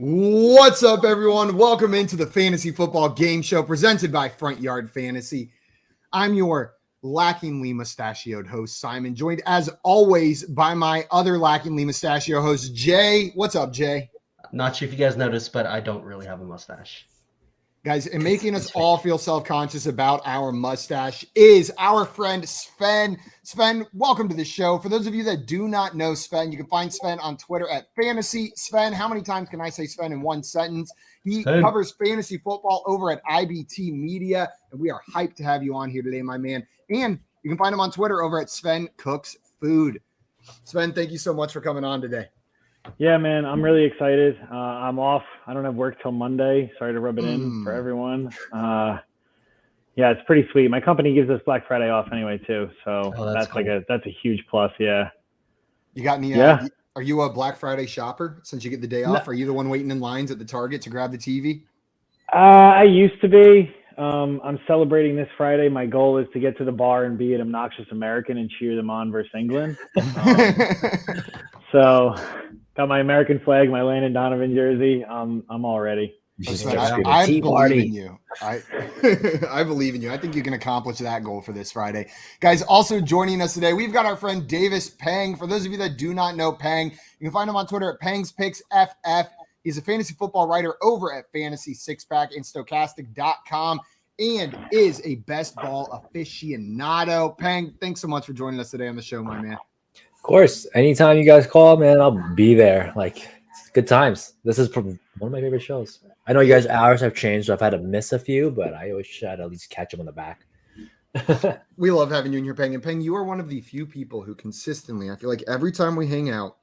What's up, everyone? Welcome into the Fantasy Football Game Show presented by Front Yard Fantasy. I'm your lackingly mustachioed host, Simon, joined as always by my other lackingly mustachioed host, Jay. What's up, Jay? Not sure if you guys noticed, but I don't really have a mustache. Guys, and making us all feel self-conscious about our mustache is our friend Sven. Sven, welcome to the show. For those of you that do not know Sven, you can find Sven on Twitter at Fantasy Sven. How many times can I say Sven in one sentence? He covers fantasy football over at IBT Media, and we are hyped to have you on here today, my man. And you can find him on Twitter over at Sven Cooks Food. Sven, thank you so much for coming on today. Yeah, man, I'm really excited. I'm off. I don't have work till Monday. Sorry to rub it in for everyone. Yeah, it's pretty sweet. My company gives us Black Friday off anyway too, so that's cool. That's a huge plus. Yeah. You got any? Are you a Black Friday shopper since you get the day off? No. Are you the one waiting in lines at the Target to grab the TV? I used to be. I'm celebrating this Friday. My goal is to get to the bar and be an obnoxious American and cheer them on versus England. So. Got my American flag, my Landon Donovan jersey. I'm all ready. I believe in you. I believe in you. I think you can accomplish that goal for this Friday. Guys, also joining us today, we've got our friend Davis Pang. For those of you that do not know Pang, you can find him on Twitter at PangsPicksFF. He's a fantasy football writer over at Fantasy Sixpack and Stokastic.com and is a best ball aficionado. Pang, thanks so much for joining us today on the show, my man. Of course, anytime you guys call, man, I'll be there. Like, it's good times. This is one of my favorite shows. I know you guys' hours have changed, so I've had to miss a few, but I always try to at least catch them on the back. We love having you in here, Peng. And Peng, you are one of the few people who consistently, I feel like every time we hang out,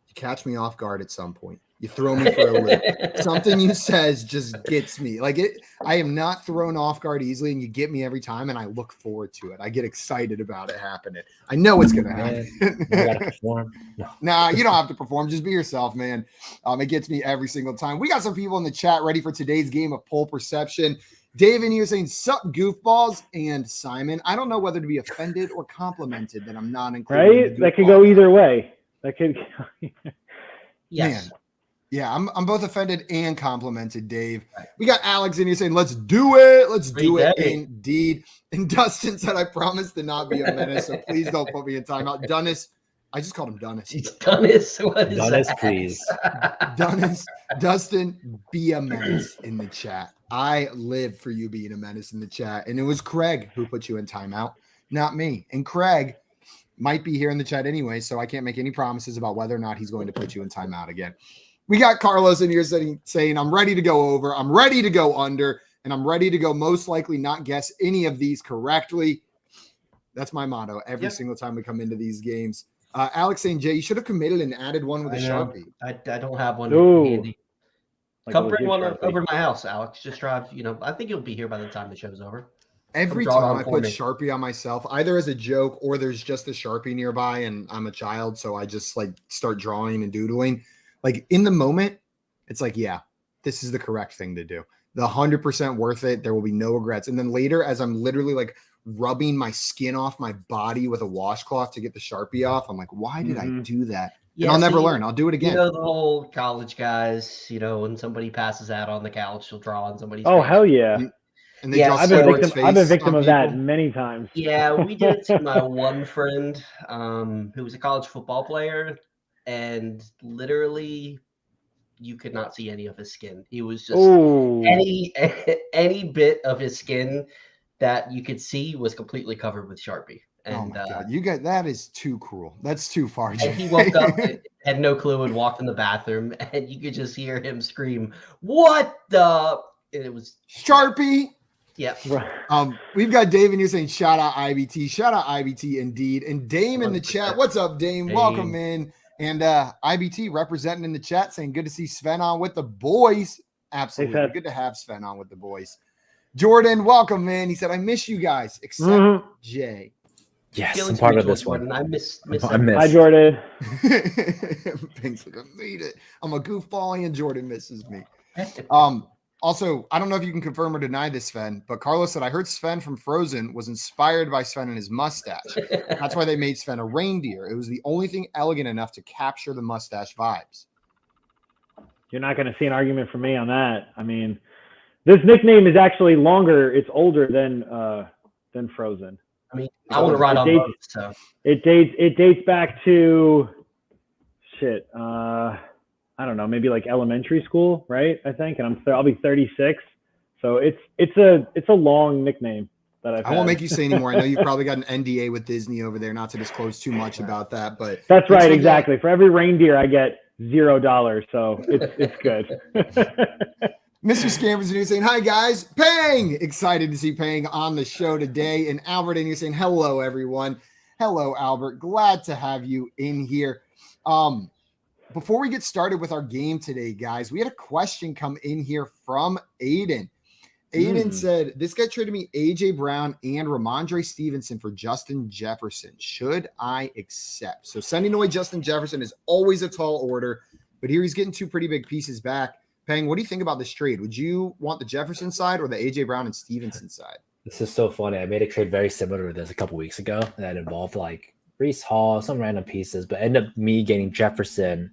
you catch me off guard at some point. You throw me for a loop. Something you says just gets me. I am not thrown off guard easily, and you get me every time, and I look forward to it. I get excited about it happening. I know it's going to happen. You got to perform. No. Nah, you don't have to perform. Just be yourself, man. It gets me every single time. We got some people in the chat ready for today's game of poll perception. Dave and you are saying, sup, goofballs, and Simon. I don't know whether to be offended or complimented that I'm not included. Right? That could go either way. That could. Yes. Man. Yeah, I'm both offended and complimented, Dave. Right. We got Alex in here saying, let's do it. Let's do it indeed. And Dustin said, I promise to not be a menace, so please don't put me in timeout. Dunnis, I just called him Dunnis. Dunnis? What is Dunnis, that? Please. Dunnis, Dustin, be a menace in the chat. I live for you being a menace in the chat. And it was Craig who put you in timeout, not me. And Craig might be here in the chat anyway, so I can't make any promises about whether or not he's going to put you in timeout again. We got Carlos in here saying, I'm ready to go over, I'm ready to go under, and I'm ready to go most likely not guess any of these correctly. That's my motto every single time we come into these games. Alex saying, Jay, you should have committed and added one with a Sharpie. I don't have one handy. Come bring one over to my house, Alex. Just drive, I think you'll be here by the time the show's over. Every time I put Sharpie on myself, either as a joke or there's just a Sharpie nearby and I'm a child, so I just start drawing and doodling. In the moment, it's yeah, this is the correct thing to do. The 100% worth it. There will be no regrets. And then later, as I'm literally rubbing my skin off my body with a washcloth to get the Sharpie off, I'm like, why did I do that? Yeah, and I'll never learn. I'll do it again. The whole college guys, when somebody passes out on the couch, you'll draw on somebody's face. Hell yeah. And they I've been a victim of that many times. Yeah, we did it to my one friend who was a college football player. And literally, you could not see any of his skin. He was just any bit of his skin that you could see was completely covered with Sharpie. And, oh my God, you guys, that is too cruel. That's too far. And he woke up, and had no clue, and walked in the bathroom, and you could just hear him scream, "What the?" And it was Sharpie. Yeah. We've got Dave and you saying, shout out IBT. Shout out IBT indeed. And Dame in the chat. What's up, Dame? Welcome in. And IBT representing in the chat saying, good to see Sven on with the boys. Absolutely. Good to have Sven on with the boys. Jordan, welcome, man. He said, I miss you guys, except Jay. Yes, I'm part of this one. I miss Hi, Jordan. Pink's I made it. I'm a goofball and Jordan misses me. Also, I don't know if you can confirm or deny this, Sven, but Carlos said, I heard Sven from Frozen was inspired by Sven and his mustache. That's why they made Sven a reindeer. It was the only thing elegant enough to capture the mustache vibes. You're not going to see an argument from me on that. I mean, this nickname is actually longer. It's older than Frozen. I mean, I want to ride on both. So it dates back to shit. I don't know, maybe like elementary school, right? I think, and I'll be 36, so it's a long nickname that I've had. I won't make you say anymore. I know you've probably got an NDA with Disney over there, not to disclose too much about that, but that's right, exactly. For every reindeer, I get $0, so it's good. Mr. Scampers and you're saying, hi guys, Pang! Excited to see Pang on the show today. And Albert and you're saying, hello everyone. Hello, Albert. Glad to have you in here. Before we get started with our game today, guys, we had a question come in here from Aiden. Aiden said, this guy traded me A.J. Brown and Ramondre Stevenson for Justin Jefferson. Should I accept? So sending away Justin Jefferson is always a tall order, but here he's getting two pretty big pieces back. Pang, what do you think about this trade? Would you want the Jefferson side or the A.J. Brown and Stevenson side? This is so funny. I made a trade very similar to this a couple weeks ago that involved like Breece Hall, some random pieces, but ended up me getting Jefferson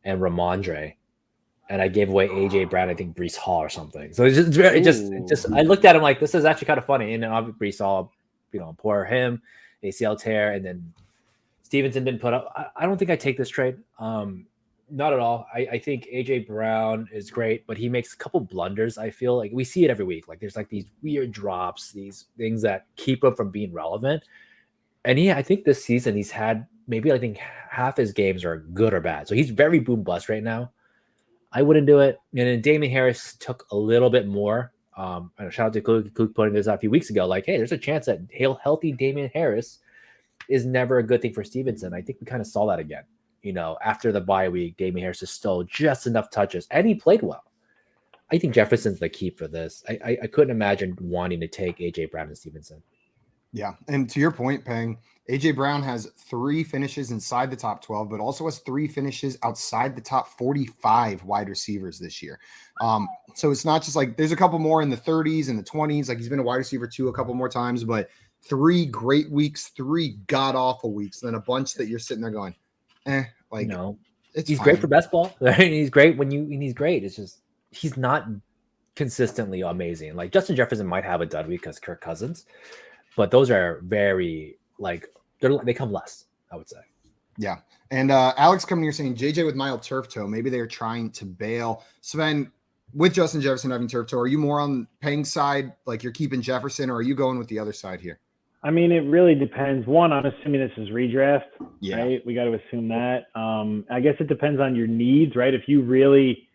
and Ramondre, and I gave away AJ Brown, I think Breece Hall or something. So it's just I looked at him like, this is actually kind of funny. And then obviously Breece Hall, poor him, ACL tear, and then Stevenson didn't put up. I don't think I take this trade. Not at all. I think AJ Brown is great, but he makes a couple blunders. I feel like we see it every week. Like there's like these weird drops, these things that keep him from being relevant. And I think this season he's had maybe I think half his games are good or bad. So he's very boom bust right now. I wouldn't do it. And then Damien Harris took a little bit more. Shout out to Kluk putting this out a few weeks ago. Like, hey, there's a chance that healthy Damien Harris is never a good thing for Stevenson. I think we kind of saw that again. After the bye week, Damien Harris is still just enough touches, and he played well. I think Jefferson's the key for this. I couldn't imagine wanting to take A.J. Brown and Stevenson. Yeah, and to your point, Peng, A.J. Brown has 3 finishes inside the top 12, but also has 3 finishes outside the top 45 wide receivers this year. So it's not just like there's a couple more in the 30s and the 20s. Like he's been a wide receiver too a couple more times, but 3 great weeks, 3 god-awful weeks, and then a bunch that you're sitting there going, he's great for best ball. He's great when he's great. It's just he's not consistently amazing. Like Justin Jefferson might have a dud week because Kirk Cousins, but those are very they come less, I would say. Yeah. And Alex coming here saying JJ with mild turf toe. Maybe they're trying to bail. Sven, with Justin Jefferson having turf toe, are you more on Peng's side, like you're keeping Jefferson, or are you going with the other side here? I mean, it really depends. One, I'm assuming this is redraft, right? We got to assume that. I guess it depends on your needs, right? If you really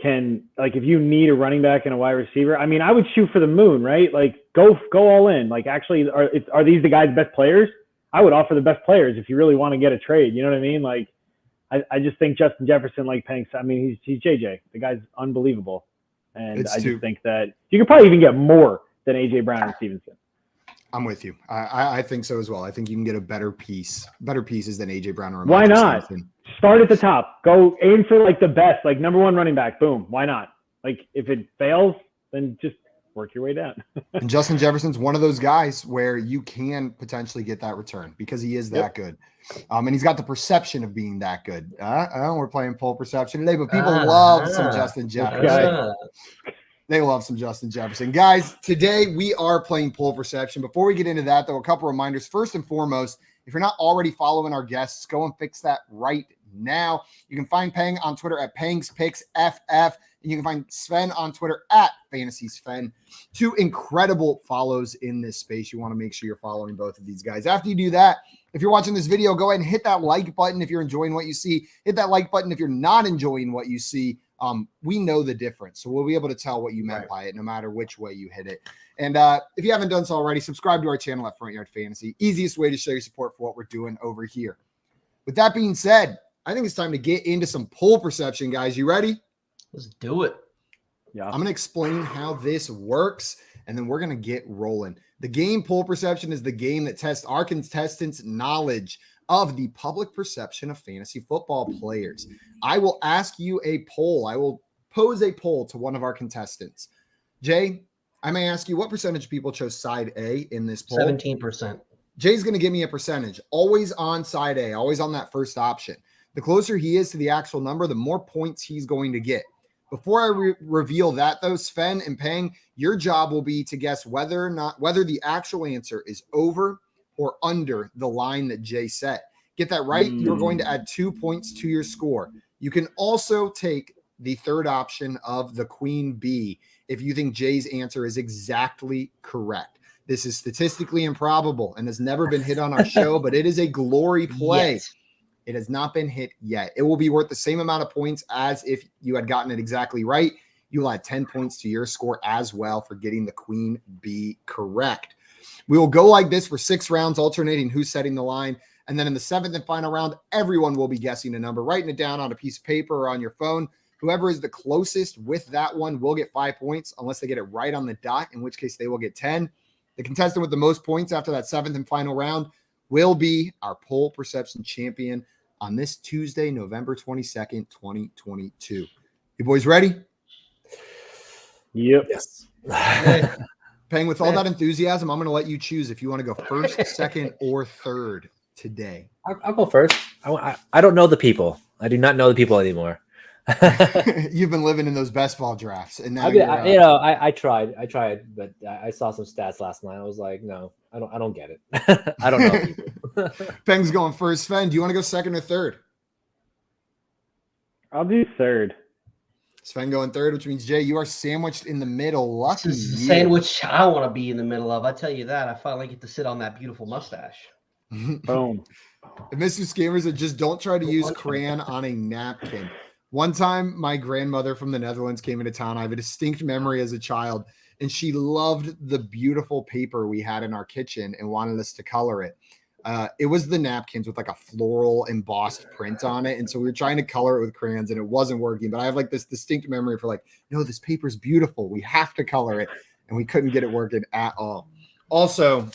can, like, if you need a running back and a wide receiver, I mean, I would shoot for the moon, right? Like, go all in. Like, actually, are these the guys' best players? I would offer the best players if you really want to get a trade. You know what I mean? Like, I just think Justin Jefferson, like Peng, I mean, he's JJ. The guy's unbelievable. And I just think that you could probably even get more than A.J. Brown and Stevenson. I'm with you. I think so as well. I think you can get a better pieces than A.J. Brown or why not? Stevenson. Start at the top. Go aim for like the best, like number 1 running back. Boom. Why not? Like if it fails, then just work your way down. And Justin Jefferson's one of those guys where you can potentially get that return because he is that good. And he's got the perception of being that good. We're playing poll perception today, but people love some Justin Jefferson. They love some Justin Jefferson. Guys, today we are playing poll perception. Before we get into that, though, a couple reminders. First and foremost, if you're not already following our guests, go and fix that right now. You can find Peng on Twitter at PengsPicksFF. And you can find Sven on Twitter at FantasySven. 2 incredible follows in this space. You want to make sure you're following both of these guys. After you do that, if you're watching this video, go ahead and hit that like button if you're enjoying what you see. Hit that like button if you're not enjoying what you see. We know the difference, so we'll be able to tell what you meant by it, no matter which way you hit it. And if you haven't done so already, subscribe to our channel at Front Yard Fantasy. Easiest way to show your support for what we're doing over here. With that being said, I think it's time to get into some poll perception, guys. You ready? Let's do it. Yeah. I'm going to explain how this works, and then we're going to get rolling. The game poll perception is the game that tests our contestants' knowledge of the public perception of fantasy football players. I will ask you a poll. I will pose a poll to one of our contestants. Jay, I may ask you what percentage of people chose side A in this poll? 17%. Jay's going to give me a percentage, always on side A, always on that first option. The closer he is to the actual number, the more points he's going to get. Before I reveal that, though, Sven and Peng, your job will be to guess whether the actual answer is over or under the line that Jay set. Get that right, you're going to add 2 points to your score. You can also take the third option of the queen bee if you think Jay's answer is exactly correct. This is statistically improbable and has never been hit on our show, but it is a glory play. Yes. It has not been hit yet. It will be worth the same amount of points as if you had gotten it exactly right. You'll add 10 points to your score as well for getting the queen bee correct. We will go like this for 6 rounds, alternating who's setting the line. And then in the 7th and final round, everyone will be guessing a number, writing it down on a piece of paper or on your phone. Whoever is the closest with that one will get 5 points unless they get it right on the dot, in which case they will get 10. The contestant with the most points after that 7th and final round will be our poll perception champion on this Tuesday, November 22nd, 2022. You boys ready? Yep. Yes. Peng, with all that enthusiasm, I'm going to let you choose if you want to go first, second, or third today. I'll go first. I don't know the people. I do not know the people anymore. You've been living in those best ball drafts, and now I tried, but I saw some stats last night. I was like, no, I don't get it. I don't know people. Peng's going first. Sven, do you want to go second or third? I'll do third. Sven going third, which means Jay, you are sandwiched in the middle. Lucky This is a you. sandwich I want to be in the middle of. I tell you that. I finally get to sit on that beautiful mustache. Boom. Mr. Scammers, just don't try to use crayon on a napkin. One time, my grandmother from the Netherlands came into town. I have a distinct memory as a child, and she loved the beautiful paper we had in our kitchen and wanted us to color it. It was the napkins with like a floral embossed print on it. And so we were trying to color it with crayons and it wasn't working. But I have like this distinct memory for like, no, this paper's beautiful. We have to color it. And we couldn't get it working at all. Also,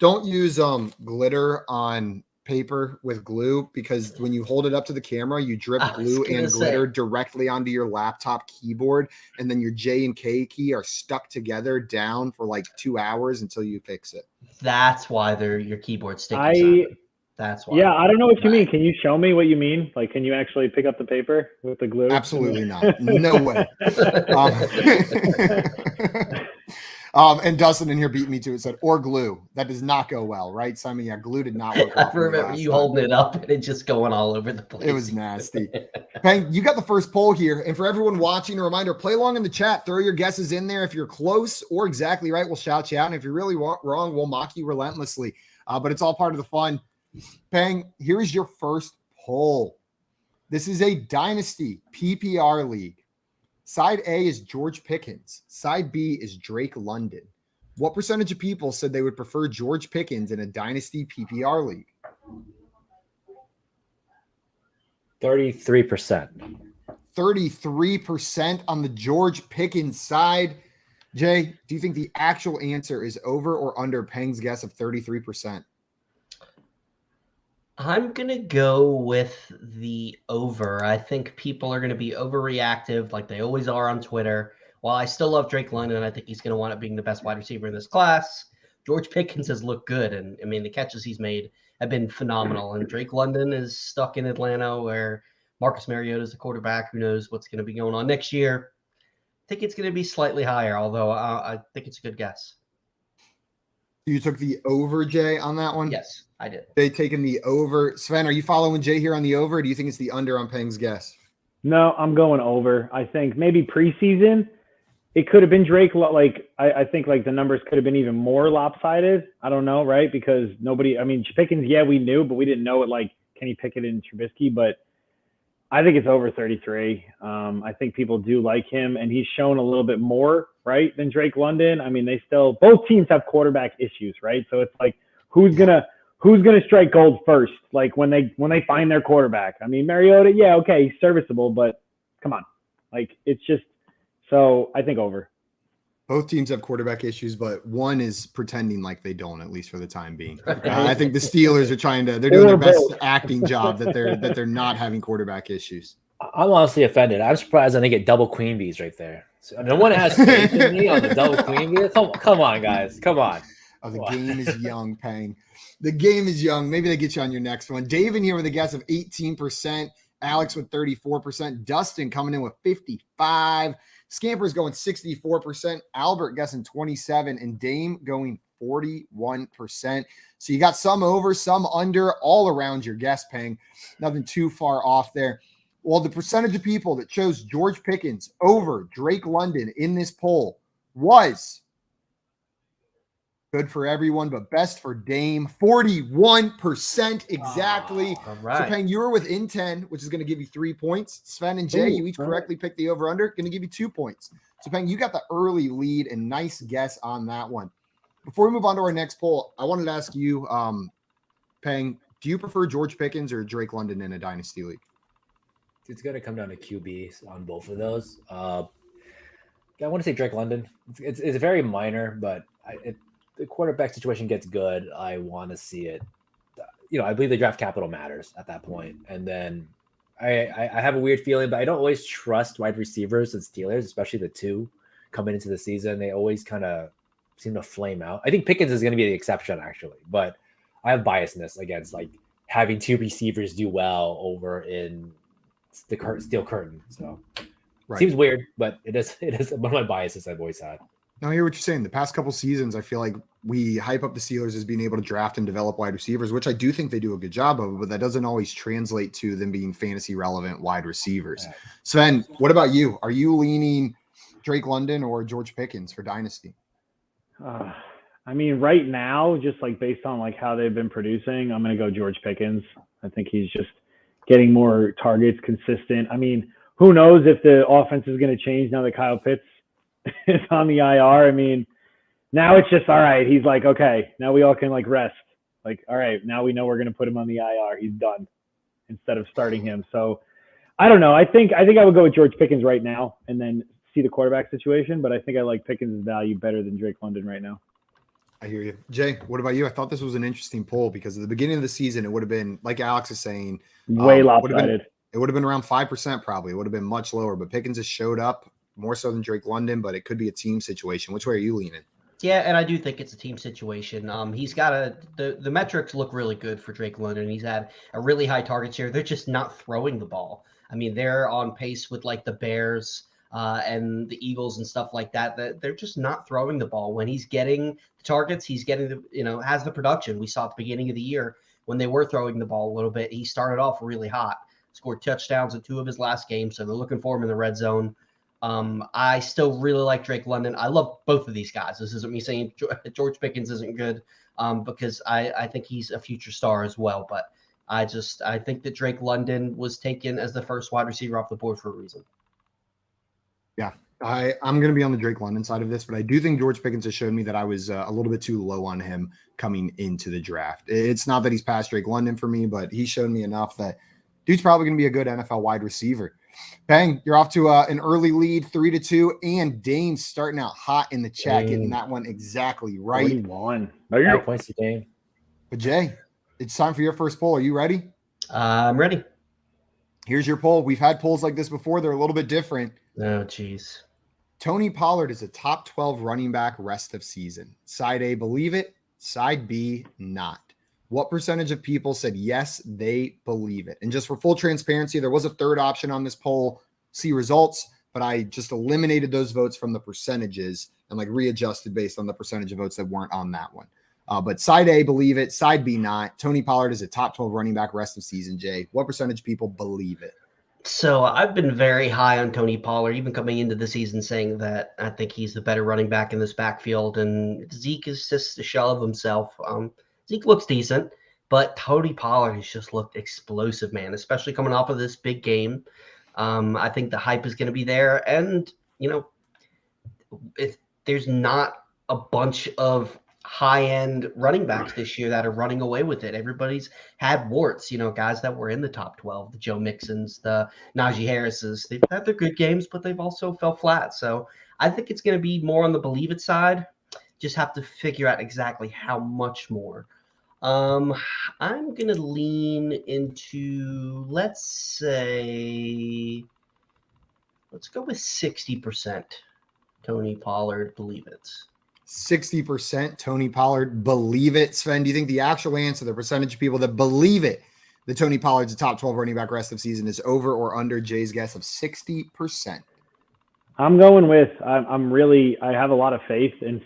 don't use glitter on paper with glue, because when you hold it up to the camera, you drip glue and glitter directly onto your laptop keyboard, and then your J and K key are stuck together down for like 2 hours until you fix it. That's why they're your keyboard sticky. That's why. Yeah, I don't know what you mean. Can you show me what you mean? Like, can you actually pick up the paper with the glue? Absolutely not. No way. And Dustin in here beat me to it, said, or glue. That does not go well, right, Simon? Yeah, glue did not work. I remember you holding it up and it just going all over the place. It was nasty. Peng, you got the first poll here. And for everyone watching, a reminder, play along in the chat. Throw your guesses in there. If you're close or exactly right, we'll shout you out. And if you're really wrong, we'll mock you relentlessly. But it's all part of the fun. Peng, here is your first poll. This is a dynasty PPR league. Side A is George Pickens. Side B is Drake London. What percentage of people said they would prefer George Pickens in a dynasty PPR league? 33%. 33% on the George Pickens side. Jay, do you think the actual answer is over or under Peng's guess of 33%? I'm going to go with the over. I think people are going to be overreactive like they always are on Twitter. While I still love Drake London, I think he's going to wind up being the best wide receiver in this class. George Pickens has looked good, and I mean, the catches he's made have been phenomenal. And Drake London is stuck in Atlanta where Marcus Mariota is the quarterback. Who knows what's going to be going on next year? I think it's going to be slightly higher, although I think it's a good guess. You took the over, Jay, on that one? Yes, I did. They taking the over. Sven, are you following Jay here on the over, or do you think it's the under on Peng's guess? No, I'm going over. I think maybe preseason, it could have been Drake. Like, I think like the numbers could have been even more lopsided. I don't know, right? Because Pickens, yeah, we knew, but we didn't know it like Kenny Pickett and Trubisky. But I think it's over 33. I think people do like him, and he's shown a little bit more, right, than Drake London. I mean, both teams have quarterback issues, right? So it's like, who's gonna strike gold first? Like when they find their quarterback. I mean, Mariota, yeah, okay, he's serviceable, but come on, like it's just. So I think over. Both teams have quarterback issues, but one is pretending like they don't, at least for the time being. I think the Steelers are they're doing their best acting job that they're not having quarterback issues. I'm honestly offended. I'm surprised I didn't get double queen bees right there. So no one has faith in me on the double queen bee. Come on, guys. Come on. Oh, the game is young, Pang. The game is young. Maybe they get you on your next one. Dave in here with a guess of 18%. Alex with 34%. Dustin coming in with 55%. Scamper's going 64%. Albert guessing 27%. And Dame going 41%. So you got some over, some under, all around your guess, Pang. Nothing too far off there. Well, the percentage of people that chose George Pickens over Drake London in this poll was good for everyone, but best for Dame. 41% exactly. All right. So, Pang, you were within 10, which is going to give you 3 points. Sven and Jay, you each correctly picked the over-under, going to give you 2 points. So, Pang, you got the early lead and nice guess on that one. Before we move on to our next poll, I wanted to ask you, Pang, do you prefer George Pickens or Drake London in a dynasty league? It's going to come down to QB on both of those. I want to say Drake London. It's very minor, but the quarterback situation gets good. I want to see it. I believe the draft capital matters at that point. And then I have a weird feeling, but I don't always trust wide receivers and Steelers, especially the two coming into the season. They always kind of seem to flame out. I think Pickens is going to be the exception, actually, but I have biasness against like having two receivers do well over in the steel curtain. So right. Seems weird, but it is one of my biases I've always had. No, I hear what you're saying. The past couple seasons, I feel like we hype up the Steelers as being able to draft and develop wide receivers, which I do think they do a good job of, but that doesn't always translate to them being fantasy relevant wide receivers. Right. Sven, what about you? Are you leaning Drake London or George Pickens for dynasty? I mean, right now, just like based on like how they've been producing, I'm going to go George Pickens. I think he's just getting more targets, consistent. I mean, who knows if the offense is going to change now that Kyle Pitts is on the IR. I mean, now it's just, all right, he's like, okay, now we all can like rest. Like, all right, now we know we're going to put him on the IR. He's done instead of starting him. So I don't know. I think I would go with George Pickens right now and then see the quarterback situation, but I think I like Pickens' value better than Drake London right now. I hear you. Jay, what about you? I thought this was an interesting poll because at the beginning of the season, it would have been, like Alex is saying, way lopsided. It would have been around 5% probably. It would have been much lower, but Pickens has showed up more so than Drake London, but it could be a team situation. Which way are you leaning? Yeah, and I do think it's a team situation. He's got the metrics look really good for Drake London. He's had a really high target share. They're just not throwing the ball. I mean, they're on pace with like the Bears and the Eagles and stuff like that. That they're just not throwing the ball. When he's getting the targets, he's getting has the production. We saw at the beginning of the year when they were throwing the ball a little bit. He started off really hot, scored touchdowns in 2 of his last games, so they're looking for him in the red zone. I still really like Drake London. I love both of these guys. This isn't me saying George Pickens isn't good because I think he's a future star as well. But I think that Drake London was taken as the first wide receiver off the board for a reason. Yeah, I'm going to be on the Drake London side of this, but I do think George Pickens has shown me that I was a little bit too low on him coming into the draft. It's not that he's past Drake London for me, but he's shown me enough that dude's probably going to be a good NFL wide receiver. Bang, you're off to an early lead, 3-2, and Dane starting out hot in the chat, getting that one exactly right. 41. Points to Dane. But Jay, it's time for your first poll. Are you ready? I'm ready. Here's your poll. We've had polls like this before. They're a little bit different. Oh, geez. Tony Pollard is a top 12 running back rest of season. Side A, believe it. Side B, not. What percentage of people said yes, they believe it? And just for full transparency, there was a third option on this poll, see results, but I just eliminated those votes from the percentages and like readjusted based on the percentage of votes that weren't on that one. But side A, believe it. Side B, not. Tony Pollard is a top 12 running back rest of season, Jay. What percentage of people believe it? So I've been very high on Tony Pollard, even coming into the season saying that I think he's the better running back in this backfield. And Zeke is just a shell of himself. Zeke looks decent, but Tony Pollard has just looked explosive, man, especially coming off of this big game. I think the hype is going to be there. And, there's not a bunch of high-end running backs this year that are running away with it. Everybody's had warts, guys that were in the top 12, the Joe Mixons, the Najee Harrises. They've had their good games, but they've also fell flat. So I think it's going to be more on the believe it side. Just have to figure out exactly how much more. I'm going to lean into, let's go with 60% Tony Pollard, believe it. 60% Tony Pollard believe it. Sven, do you think the actual answer, the percentage of people that believe it, that Tony Pollard's a top 12 running back rest of season is over or under Jay's guess of 60%? I'm going with, I have a lot of faith in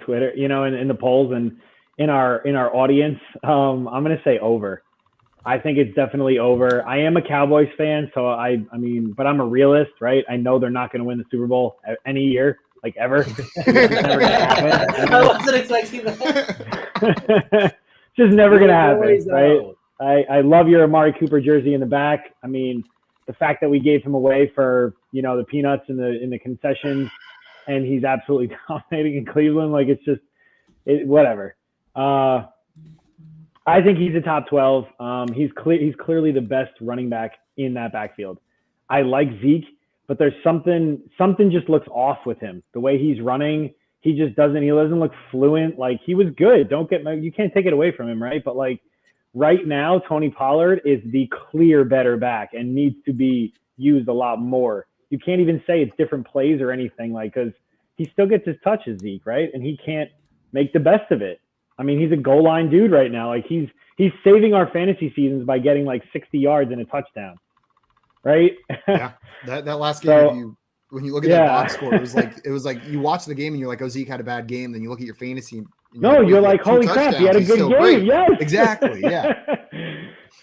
Twitter, in the polls and in our audience. I'm going to say over. I think it's definitely over. I am a Cowboys fan, so but I'm a realist, right? I know they're not going to win the Super Bowl any year, like ever. It's never gonna happen. I wasn't expecting that. Just never going to happen, right? I love your Amari Cooper jersey in the back. I mean, the fact that we gave him away for, the peanuts in the concessions, and he's absolutely dominating in Cleveland. Like, it's just whatever. I think he's a top 12. He's clearly the best running back in that backfield. I like Zeke, but there's something just looks off with him. The way he's running, he doesn't look fluent. Like, he was good. You can't take it away from him, right? But like right now, Tony Pollard is the clear better back and needs to be used a lot more. You can't even say it's different plays or anything, like, because he still gets his touches, Zeke, right? And he can't make the best of it. I mean, he's a goal line dude right now. Like, he's saving our fantasy seasons by getting like 60 yards and a touchdown, right? Yeah, that last game, when you look at that box score, it was like you watch the game and you're like, oh, Zeke had a bad game. Then you look at your fantasy. You're like, holy crap, he had a good game. Great. Yes, exactly. Yeah.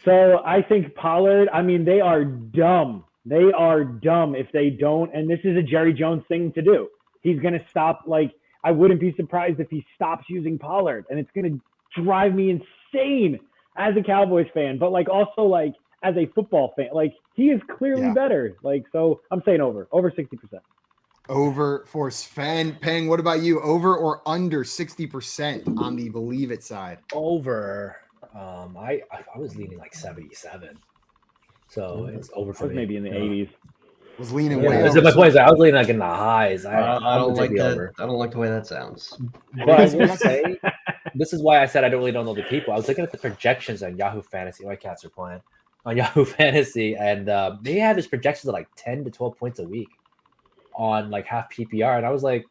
So I think Pollard. I mean, they are dumb. They are dumb if they don't. And this is a Jerry Jones thing to do. He's going to stop. Like, I wouldn't be surprised if he stops using Pollard, and it's going to drive me insane as a Cowboys fan, but like also like as a football fan. Like, he is clearly better. Like, so I'm saying over 60%. Over for Sven. Peng, what about you? Over or under 60% on the believe it side? Over. I was leaning like 77. So it's over for me. Maybe in the 80s. Was leaning way over. My point is, I was leaning like in the highs. I don't like that. Over. I don't like the way that sounds. But I will say, this is why I said I don't know the people. I was looking at the projections on Yahoo Fantasy. My cats are playing on Yahoo Fantasy, and they have his projections of like 10 to 12 points a week on like half PPR, and I was like,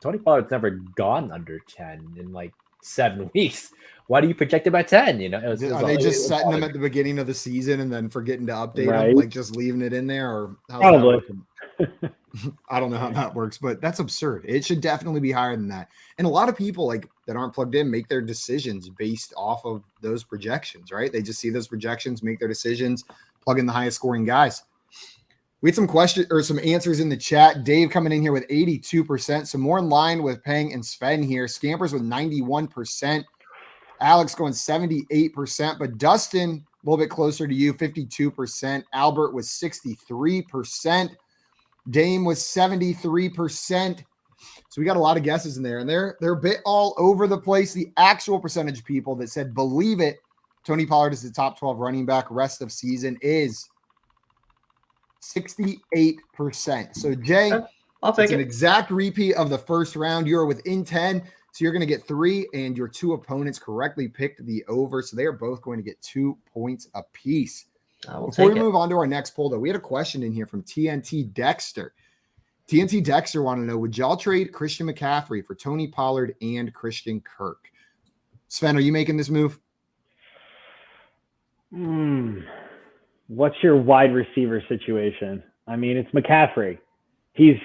Tony Pollard's never gone under 10 in like 7 weeks. Why do you project him at 10? Are they just setting them at the beginning of the season and then forgetting to update them, like just leaving it in there? Or probably. I don't know how that works, but that's absurd. It should definitely be higher than that. And a lot of people like that aren't plugged in make their decisions based off of those projections, right? They just see those projections, make their decisions, plug in the highest scoring guys. We had some questions or some answers in the chat. Dave coming in here with 82%. So more in line with Peng and Sven here. Scampers with 91%. Alex going 78%. But Dustin, a little bit closer to you, 52%. Albert was 63%. Dame was 73%. So we got a lot of guesses in there. And they're a bit all over the place. The actual percentage of people that said, believe it, Tony Pollard is the top 12 running back rest of season is 68%. So Jay, I'll take an exact repeat of the first round. You're within 10, so you're going to get 3, and your 2 opponents correctly picked the over, so they are both going to get 2 points apiece. Before we move on to our next poll, though, we had a question in here from TNT Dexter. TNT Dexter wanted to know, would y'all trade Christian McCaffrey for Tony Pollard and Christian Kirk? Sven, are you making this move? What's your wide receiver situation? I mean, it's McCaffrey. He's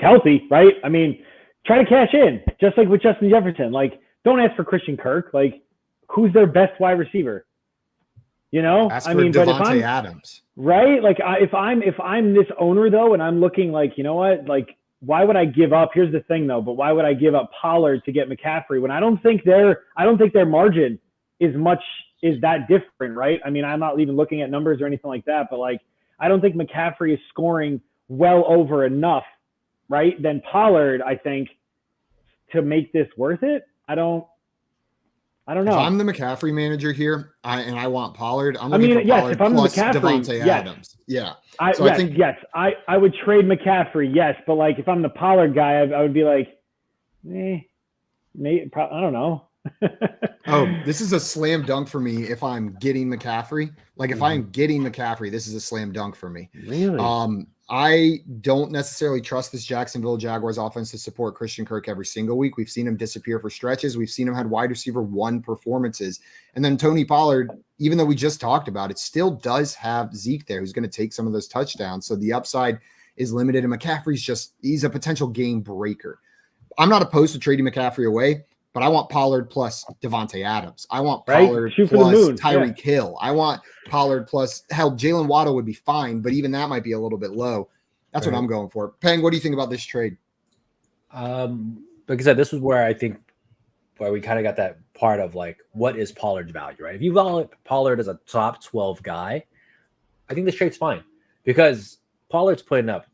healthy, right? I mean, try to cash in, just like with Justin Jefferson. Like, don't ask for Christian Kirk. Like, who's their best wide receiver? Ask for Devontae Adams, right? Like, if I'm this owner though, and I'm looking like, you know what, like, why would I give up? Here's the thing though, but why would I give up Pollard to get McCaffrey when I don't think their margin is that different, right? I mean, I'm not even looking at numbers or anything like that, but like, I don't think McCaffrey is scoring well over enough, right, than Pollard, I think, to make this worth it. I don't know. If I'm the McCaffrey manager here, I want Pollard. I'm looking for Pollard if I'm plus McCaffrey, Devontae Adams. Yeah. I would trade McCaffrey, yes, but like if I'm the Pollard guy, I would be like, maybe, I don't know. Oh, this is a slam dunk for me if I'm getting McCaffrey. Like if I'm getting McCaffrey, this is a slam dunk for me. Really? I don't necessarily trust this Jacksonville Jaguars offense to support Christian Kirk every single week. We've seen him disappear for stretches. We've seen him had wide receiver 1 performances. And then Tony Pollard, even though we just talked about it, still does have Zeke there who's going to take some of those touchdowns. So the upside is limited. And McCaffrey's he's a potential game breaker. I'm not opposed to trading McCaffrey away, but I want Pollard plus Devontae Adams. I want Pollard plus Tyreek Hill. I want Pollard plus Jalen Waddle would be fine, but even that might be a little bit low. That's what I'm going for. Peng, what do you think about this trade? Like I said, this is where I think where we kind of got that part of like, what is Pollard's value, right? If you value Pollard as a top 12 guy, I think this trade's fine because Pollard's putting up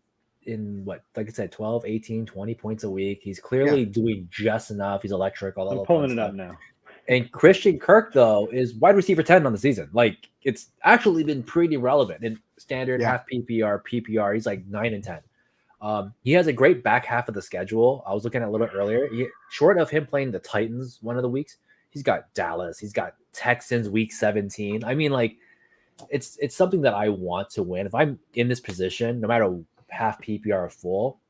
in what, like I said, 12, 18, 20 points a week. He's clearly doing just enough. He's electric. All that. I'm pulling it up now. And Christian Kirk, though, is wide receiver 10 on the season. Like, it's actually been pretty relevant in standard half PPR, PPR. He's like 9 and 10. He has a great back half of the schedule. I was looking at a little earlier. Short of him playing the Titans one of the weeks, he's got Dallas. He's got Texans week 17. I mean, like, it's something that I want to win. If I'm in this position, no matter half PPR or full,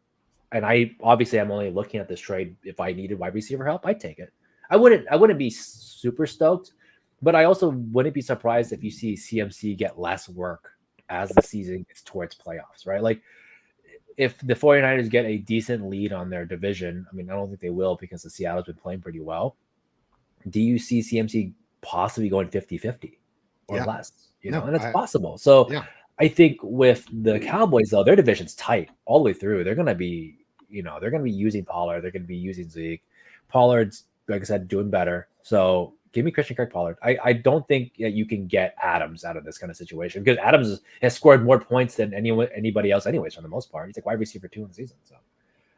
and I'm only looking at this trade if I needed wide receiver help, I'd take it. I wouldn't be super stoked, but I also wouldn't be surprised if you see CMC get less work as the season gets towards playoffs, right? Like if the 49ers get a decent lead on their division, I mean, I don't think they will because the Seattle's been playing pretty well. Do you see CMC possibly going 50-50 or less? And it's possible. So I think with the Cowboys, though, their division's tight all the way through. They're going to be, they're going to be using Pollard. They're going to be using Zeke. Pollard's, like I said, doing better. So give me Christian Kirk Pollard. I don't think that you can get Adams out of this kind of situation because Adams has scored more points than anybody else anyways, for the most part. He's like wide receiver 2 in the season. So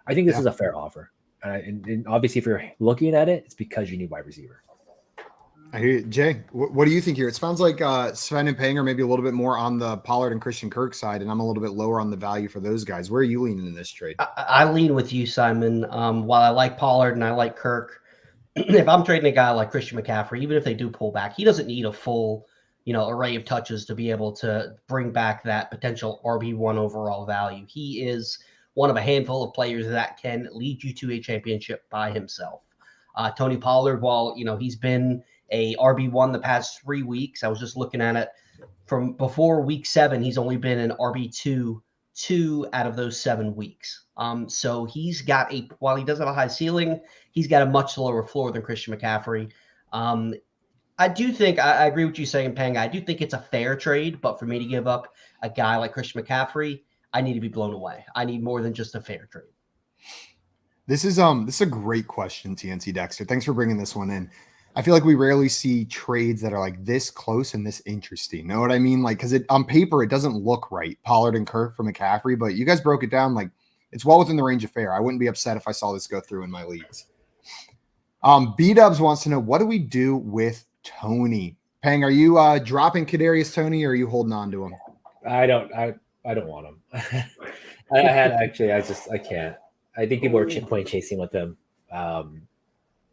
I think this is a fair offer. And obviously, if you're looking at it, it's because you need wide receiver. I hear you. Jay, what do you think here? It sounds like Sven and Peng are maybe a little bit more on the Pollard and Christian Kirk side, and I'm a little bit lower on the value for those guys. Where are you leaning in this trade? I lean with you, Simon. While I like Pollard and I like Kirk, if I'm trading a guy like Christian McCaffrey, even if they do pull back, he doesn't need a full, array of touches to be able to bring back that potential RB1 overall value. He is one of a handful of players that can lead you to a championship by himself. Tony Pollard, while, he's been a RB1 the past 3 weeks. I was just looking at it from before week 7. He's only been an RB2 out of those 7 weeks. So he's got while he does have a high ceiling, he's got a much lower floor than Christian McCaffrey. I do think I agree with you saying, Peng. I do think it's a fair trade, but for me to give up a guy like Christian McCaffrey, I need to be blown away. I need more than just a fair trade. This is a great question, TNC Dexter. Thanks for bringing this one in. I feel like we rarely see trades that are like this close and this interesting. Know what I mean? Like, because on paper, it doesn't look right. Pollard and Kirk for McCaffrey, but you guys broke it down. Like, it's well within the range of fair. I wouldn't be upset if I saw this go through in my leagues. B-Dubs wants to know, what do we do with Tony? Peng, are you dropping Kadarius Toney or are you holding on to him? I don't want him. I can't. I think people are point chasing with him.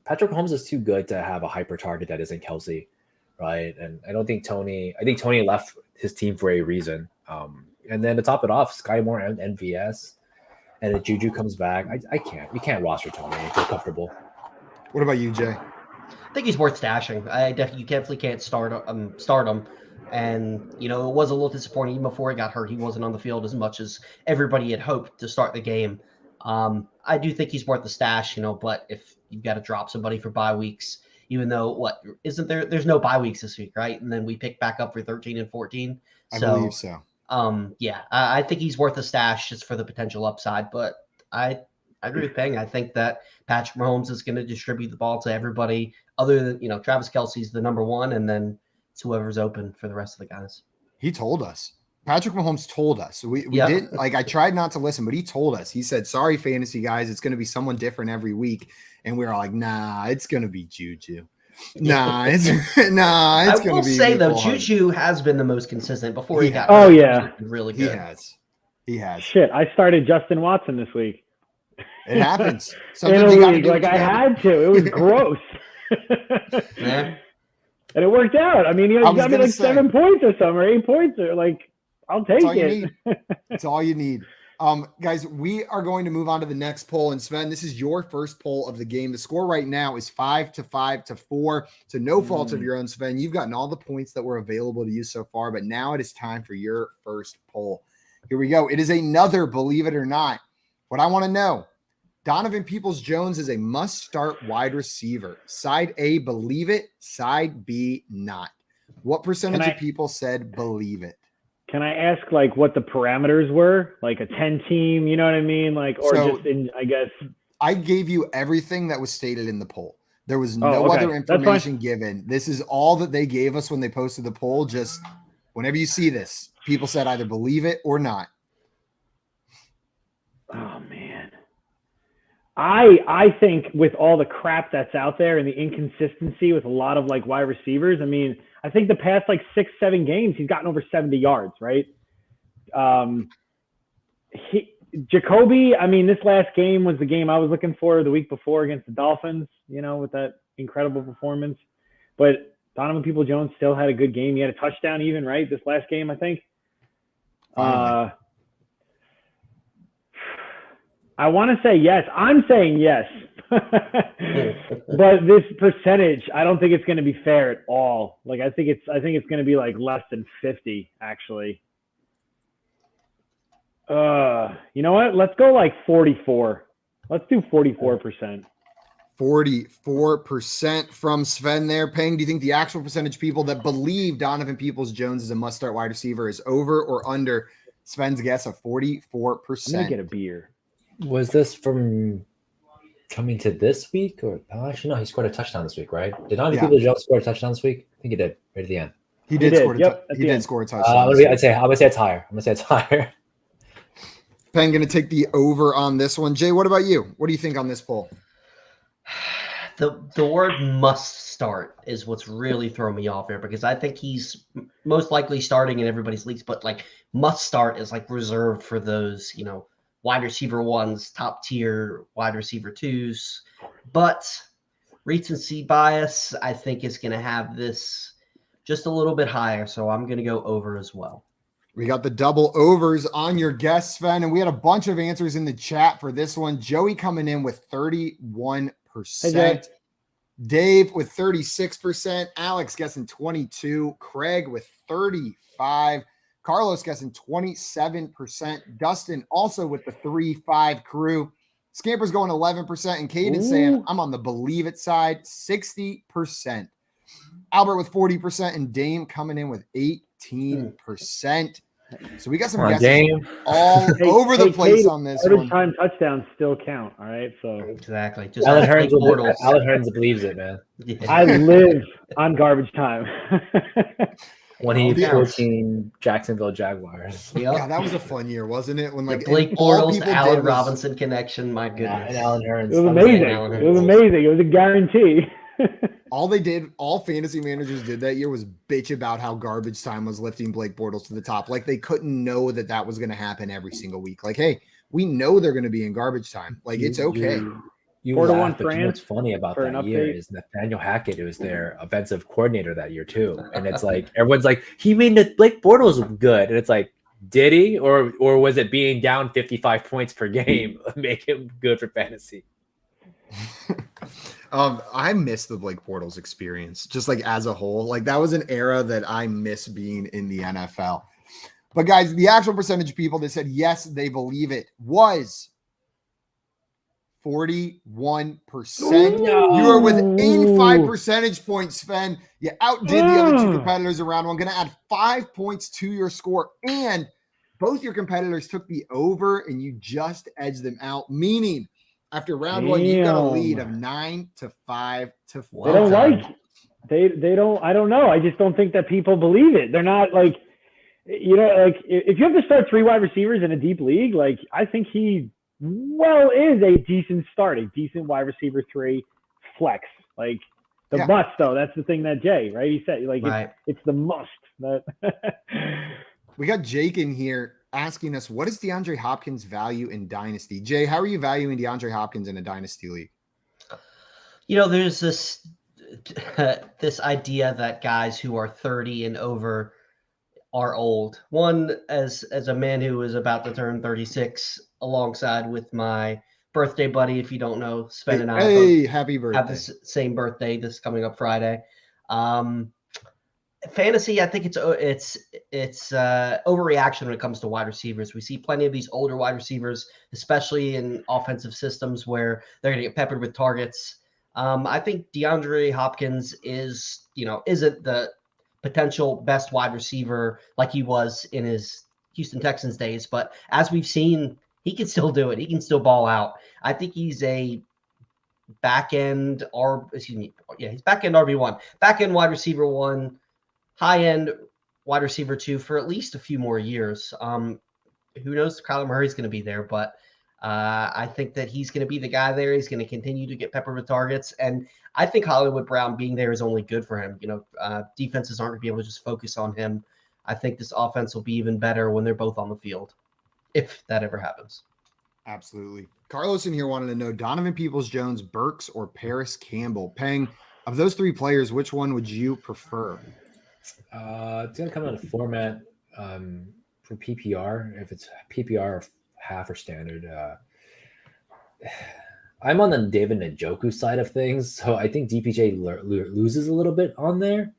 Patrick Mahomes is too good to have a hyper target that isn't Kelsey, right? And I think Tony left his team for a reason. And then to top it off, Sky Moore and MVS, and if Juju comes back, we can't roster Tony and feel comfortable. What about you, Jay? I think he's worth stashing. You definitely can't start him. And, it was a little disappointing. Even before he got hurt, he wasn't on the field as much as everybody had hoped to start the game. I do think he's worth the stash, but if you've got to drop somebody for bye weeks, even though there's no bye weeks this week, right? And then we pick back up for 13 and 14. I believe so. I think he's worth a stash just for the potential upside, but I agree with Peng. I think that Patrick Mahomes is going to distribute the ball to everybody other than, Travis Kelce's the number one, and then it's whoever's open for the rest of the guys. He told us. Patrick Mahomes told us. We did, I tried not to listen, but he told us. He said, sorry, fantasy guys, it's going to be someone different every week. And we were like, nah, it's going to be Juju. It's going to be. I will say, though, Juju has been the most consistent before he got hurt. Oh, yeah. Really good. He has. Shit, I started Justin Watson this week. It happens. In a league, I had to. It was gross. Yeah. And it worked out. I mean, he got me 7 points or something, or 8 points, or I'll take all you it. need. That's all you need. Guys, we are going to move on to the next poll. And Sven, this is your first poll of the game. The score right now is 5-5-4. So no fault of your own, Sven. You've gotten all the points that were available to you so far, but now it is time for your first poll. Here we go. It is another, believe it or not. What I want to know, Donovan Peoples-Jones is a must-start wide receiver. Side A, believe it. Side B, not. What percentage of people said believe it? Can I ask like what the parameters were? Like a 10 team, you know what I mean? Like, or So, just in, I guess. I gave you everything that was stated in the poll. There was no other information given. This is all that they gave us when they posted the poll. Just whenever you see this, people said either believe it or not. Oh man. I think with all the crap that's out there and the inconsistency with a lot of like wide receivers, I mean, I think the past like 6-7 games, he's gotten over 70 yards, right? Jacoby, I mean, this last game was the game I was looking for the week before against the Dolphins, you know, with that incredible performance. But Donovan Peoples-Jones still had a good game. He had a touchdown even, right? This last game, I think. I want to say yes. I'm saying yes. But this percentage, I don't think it's going to be fair at all. Like I think it's going to be like less than 50 actually. You know what? Let's go like 44. Let's do 44%. 44% from Sven there. Peng, do you think the actual percentage of people that believe Donovan Peoples-Jones is a must-start wide receiver is over or under Sven's guess of 44%? I'm going to get a beer. Was this from coming to this week or actually no? He scored a touchdown this week, right? Did Donovan Peoples-Jones score a touchdown this week? I think he did right at the end. He did score. He did score a touchdown. I'm gonna say it's higher. I'm gonna say it's higher. Penn going to take the over on this one. Jay, what about you? What do you think on this poll? The word must start is what's really throwing me off here because I think he's most likely starting in everybody's leagues, but like must start is like reserved for those, you know, wide receiver ones, top tier wide receiver twos. But recency bias, I think, is going to have this just a little bit higher. So I'm going to go over as well. We got the double overs on your guess, Sven, and we had a bunch of answers in the chat for this one. Joey coming in with 31%. Hey, Dave with 36%. Alex guessing 22%. Craig with 35%. Carlos guessing 27%. Dustin also with the 3-5 crew. Scamper's going 11%. And Caden saying, I'm on the believe it side, 60%. Albert with 40%. And Dame coming in with 18%. So we got some guesses all over the place on this one. Time touchdowns still count. All right. So exactly. Just Alan Hearns believes it, man. Yeah. I live on garbage time. 2014 Jacksonville Jaguars. Yep. Yeah, that was a fun year, wasn't it? When like the Blake Bortles, Allen Robinson connection. My goodness. And Alan Hearns. It was amazing. It was amazing. It was a guarantee. All fantasy managers did that year was bitch about how garbage time was lifting Blake Bortles to the top. Like they couldn't know that was going to happen every single week. Like, hey, we know they're going to be in garbage time. Like it's okay. You laugh, but you know what's funny about that year is Nathaniel Hackett was their offensive coordinator that year too. And it's like everyone's like, he made Blake Bortles good. And it's like, did he? Or was it being down 55 points per game make him good for fantasy? I miss the Blake Bortles experience, just like as a whole. Like that was an era that I miss being in the NFL. But guys, the actual percentage of people that said yes, they believe it was 41%. No. You are within 5 percentage points, Sven. You outdid the other two competitors around. I'm going to add 5 points to your score. And both your competitors took the over and you just edged them out, meaning after round one, you got a lead of 9-5 to 4. They don't they don't, I don't know. I just don't think that people believe it. They're not like, you know, like if you have to start 3 wide receivers in a deep league, like I think he is a decent start, a decent wide receiver 3 flex. Like the must though, that's the thing that Jay, right? He said like it's the must. We got Jake in here asking us, what is DeAndre Hopkins' value in Dynasty? Jay, how are you valuing DeAndre Hopkins in a Dynasty league? You know, there's this idea that guys who are 30 and over are old. One, as a man who is about to turn 36, alongside with my birthday buddy. If you don't know, Sven and I happy birthday. have the same birthday this coming up Friday. Fantasy, I think it's overreaction when it comes to wide receivers. We see plenty of these older wide receivers, especially in offensive systems where they're going to get peppered with targets. I think DeAndre Hopkins isn't the potential best wide receiver like he was in his Houston Texans days, but as we've seen, he can still do it. He can still ball out. I think he's a he's back end RB1, back end wide receiver 1, high end wide receiver 2 for at least a few more years. Who knows if Kyler Murray's going to be there, but I think that he's going to be the guy there. He's going to continue to get peppered with targets, and I think Hollywood Brown being there is only good for him. Defenses aren't going to be able to just focus on him. I think this offense will be even better when they're both on the field, if that ever happens. Absolutely. Carlos in here wanted to know Donovan Peoples-Jones, Burks, or Paris Campbell. Peng, of those 3 players, which one would you prefer? It's going to come out of format for PPR. If it's PPR or half or standard, I'm on the David Njoku side of things, so I think DPJ loses a little bit on there.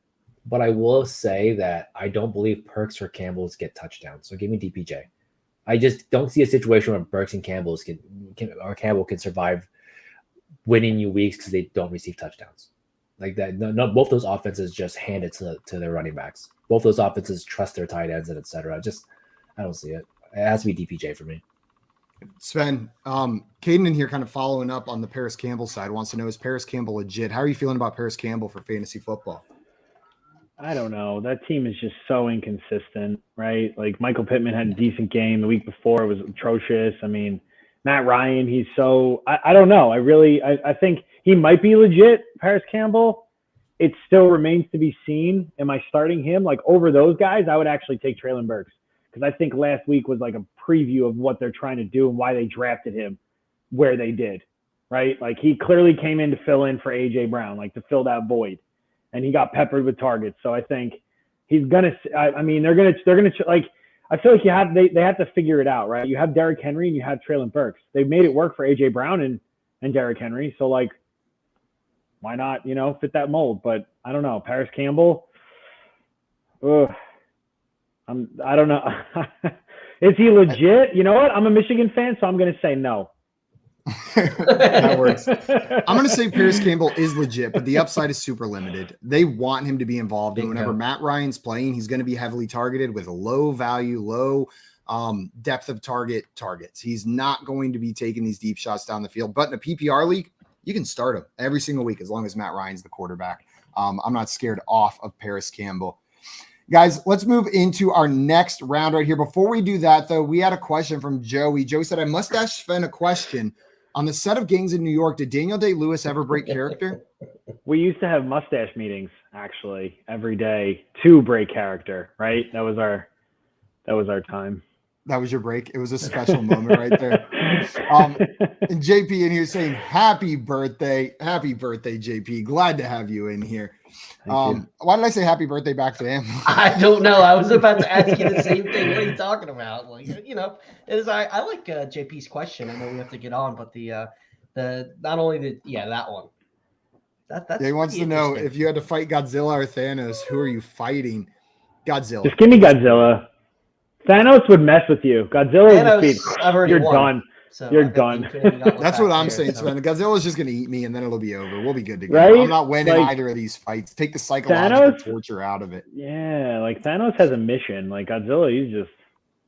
But I will say that I don't believe Perks or Campbell's get touchdowns. So give me DPJ. I just don't see a situation where Burks and Campbell can survive winning you weeks because they don't receive touchdowns like that. No, both those offenses just hand it to their running backs. Both those offenses trust their tight ends and etc. I don't see it. It has to be DPJ for me. Sven, Caden in here kind of following up on the Paris Campbell side wants to know, is Paris Campbell legit? How are you feeling about Paris Campbell for fantasy football? I don't know. That team is just so inconsistent, right? Like Michael Pittman had a decent game. The week before it was atrocious. I mean, Matt Ryan, he's so – I don't know. I think he might be legit, Paris Campbell. It still remains to be seen. Am I starting him? Like over those guys, I would actually take Traylon Burks because I think last week was like a preview of what they're trying to do and why they drafted him where they did, right? Like he clearly came in to fill in for A.J. Brown, like to fill that void. And he got peppered with targets. So I think he's gonna. I mean, they're gonna like. I feel like they have to figure it out, right? You have Derrick Henry and you have Traylon Burks. They've made it work for AJ Brown and Derrick Henry. So like, why not fit that mold? But I don't know. Paris Campbell. I don't know. Is he legit? You know what? I'm a Michigan fan, so I'm gonna say no. That works. I'm going to say Paris Campbell is legit, but the upside is super limited. They want him to be involved. And whenever Matt Ryan's playing, he's going to be heavily targeted with a low value, low depth of targets. He's not going to be taking these deep shots down the field. But in a PPR league, you can start him every single week as long as Matt Ryan's the quarterback. I'm not scared off of Paris Campbell. Guys, let's move into our next round right here. Before we do that, though, we had a question from Joey. Joey said, I must ask Sven a question. On the set of Gangs in New York, did Daniel Day-Lewis ever break character? We used to have mustache meetings, actually, every day to break character, right? That was our time. That was your break. It was a special moment right there. And JP in here saying, happy birthday, JP. Glad to have you in here. Why did I say happy birthday back to him? I don't know. I was about to ask you the same thing. What are you talking about? Like, I like JP's question. I know we have to get on, but that one. That's he wants to know if you had to fight Godzilla or Thanos, who are you fighting? Godzilla. Just give me Godzilla. Thanos would mess with you. Godzilla is you're done. So you're done. That's what I'm saying, Sven. Godzilla's just going to eat me, and then it'll be over. We'll be good to go. Right? I'm not winning either of these fights. Take the psychological torture out of it. Yeah, like Thanos has a mission. Like Godzilla, he's just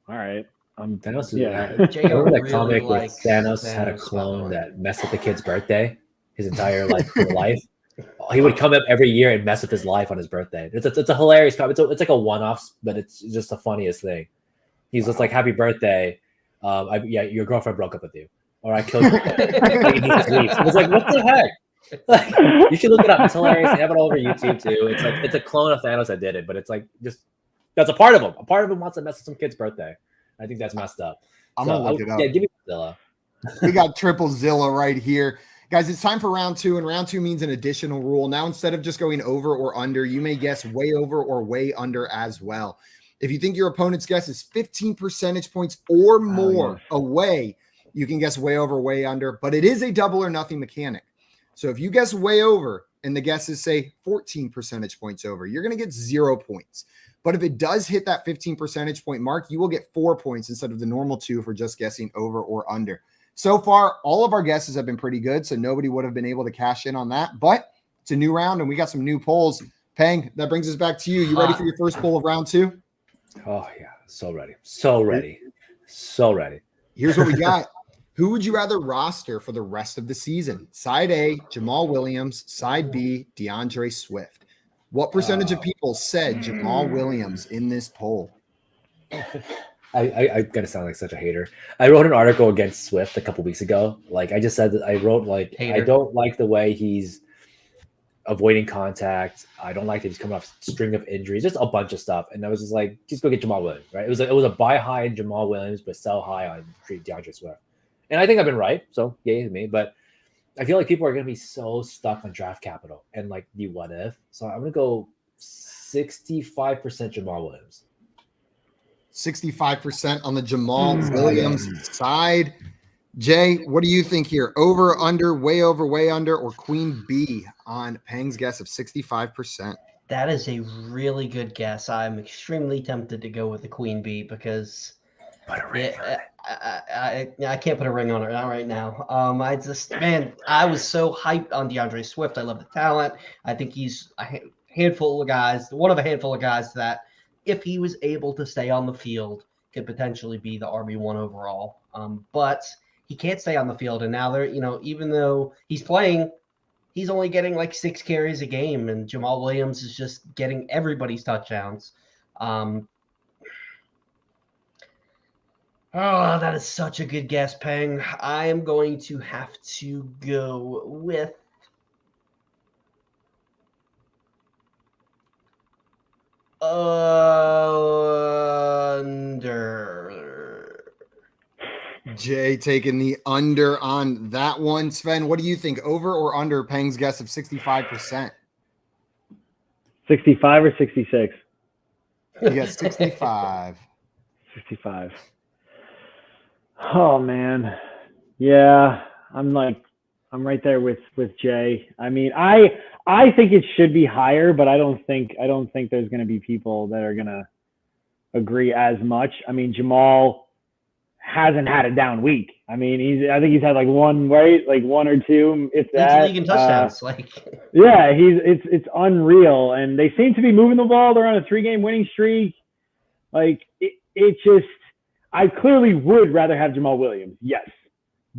all right. Thanos is remember that comic where Thanos had a clone that messed with the kid's birthday his entire life. He would come up every year and mess with his life on his birthday. It's a hilarious comic. It's like a one-off, but it's just the funniest thing. He's just like, happy birthday. Your girlfriend broke up with you. Or I killed you. I was like, what the heck? Like, you should look it up. It's hilarious. They have it all over YouTube too. It's like it's a clone of Thanos that did it, but it's like just that's a part of him. A part of him wants to mess with some kid's birthday. I think that's messed up. I'm gonna look it up. Yeah, give me Zilla. We got triple Zilla right here. Guys, it's time for round 2, and round 2 means an additional rule. Now, instead of just going over or under, you may guess way over or way under as well. If you think your opponent's guess is 15 percentage points or more away, you can guess way over, way under, but it is a double or nothing mechanic. So if you guess way over and the guess is, say, 14 percentage points over, you're going to get 0 points. But if it does hit that 15 percentage point mark, you will get 4 points instead of the normal 2 for just guessing over or under. So far, all of our guesses have been pretty good, so nobody would have been able to cash in on that. But it's a new round, and we got some new polls. Peng, that brings us back to you. You ready for your first poll of round 2? Oh, yeah. So ready. So ready. So ready. Here's what we got. Who would you rather roster for the rest of the season? Side A, Jamal Williams. Side B, DeAndre Swift. What percentage of people said Jamal Williams in this poll? I gotta sound like such a hater. I wrote an article against Swift a couple weeks ago. Like I just said that I wrote like I don't like the way he's avoiding contact. I don't like that he's coming off a string of injuries, just a bunch of stuff. And I was just like, just go get Jamal Williams, right? It was a buy high in Jamal Williams, but sell high on DeAndre Swift. And I think I've been right, so yay to me. But I feel like people are going to be so stuck on draft capital and like the what if. So I'm going to go 65% Jamal Williams. 65% on the Jamal Williams side. Jay, what do you think here? Over, under, way over, way under, or Queen B on Peng's guess of 65%? That is a really good guess. I'm extremely tempted to go with the Queen Bee because I can't put a ring on it, not right now. I was so hyped on DeAndre Swift. I love the talent. I think he's one of a handful of guys that, if he was able to stay on the field, could potentially be the RB1 overall. But he can't stay on the field, and now even though he's playing, he's only getting like 6 carries a game, and Jamal Williams is just getting everybody's touchdowns. Oh, that is such a good guess, Peng. I am going to have to go with under. Jay taking the under on that one. Sven, what do you think? Over or under Peng's guess of 65%? 65 or 66? You got 65. 65. Oh man. Yeah, I'm right there with Jay. I mean, I think it should be higher, but I don't think there's going to be people that are going to agree as much. I mean, Jamal hasn't had a down week. I mean, I think he's had like one, right? Like 1 or 2, if that. League in touchdowns, yeah, it's unreal, and they seem to be moving the ball. They're on a 3-game winning streak. Like it just, I clearly would rather have Jamal Williams, yes,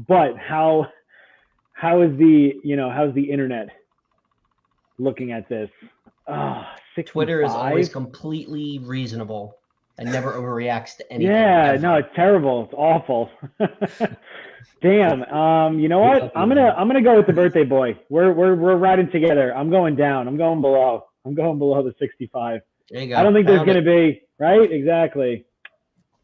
but how is how's the internet looking at this? Twitter is always completely reasonable and never overreacts to anything. Yeah, no, it's terrible. It's awful. Damn. You know what? I'm gonna go with the birthday boy. We're riding together. I'm going down. I'm going below. I'm going below the 65. There you go. I don't think there's gonna be, right? Exactly.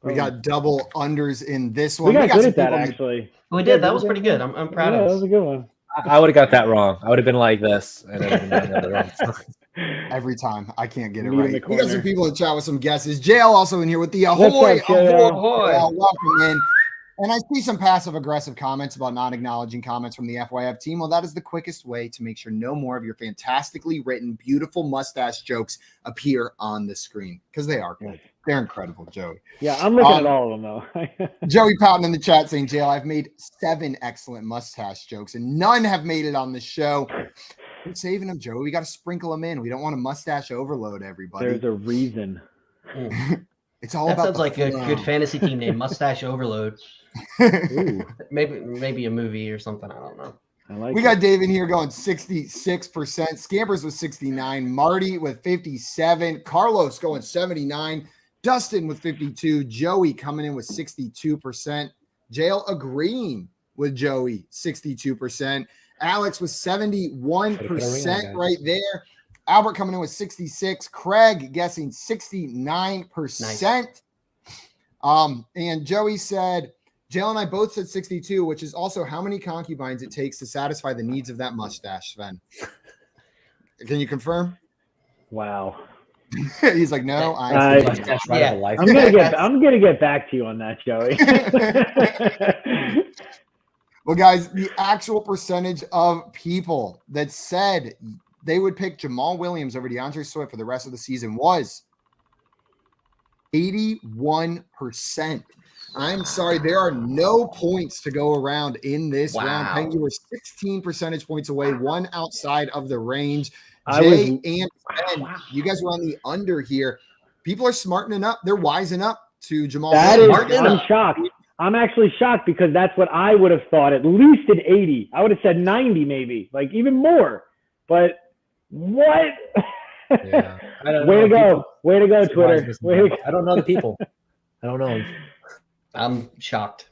We got double unders in this one. We got good at that, actually. We did. That was pretty good. I'm proud of us. That was a good one. I would have got that wrong. I would have been like this. And every time. I can't get it right. We got some people in the chat with some guesses. JL also in here with the ahoy. Welcome in. And I see some passive-aggressive comments about not acknowledging comments from the FYF team. Well, that is the quickest way to make sure no more of your fantastically written, beautiful mustache jokes appear on the screen, because they are good. They're incredible, Joey. Yeah, I'm looking at all of them, though. Joey Poughton in the chat saying, JL, I've made 7 excellent mustache jokes, and none have made it on the show. We're saving them, Joey. We got to sprinkle them in. We don't want to mustache overload everybody. There's a reason. It's all that about sounds like a good fantasy team name, Mustache Overload. Maybe a movie or something. I don't know. We got Dave in here going 66%. Scampers with 69. Marty with 57. Carlos going 79. Dustin with 52. Joey coming in with 62%. Jail agreeing with Joey, 62%. Alex with 71% right there. Albert coming in with 66. Craig guessing 69%. Nice. And Joey said, Jail and I both said 62, which is also how many concubines it takes to satisfy the needs of that mustache, Sven. Can you confirm? Wow. He's like, no, That's right Yeah. of a life. I'm gonna get back to you on that, Joey. Well, guys, the actual percentage of people that said they would pick Jamal Williams over DeAndre Swift for the rest of the season was 81%. I'm sorry, there are no points to go around in this round. Peng, you were 16 percentage points away, one outside of the range. Jay and Ben, you guys were on the under here. People are smartening up. They're wising up to Jamal Williams. I'm shocked. I'm actually shocked because that's what I would have thought, at least at 80. I would have said 90 maybe, like even more. But what? Yeah. I don't Way know. to go. Way to go, Twitter. I don't know the people. I don't know. I'm shocked.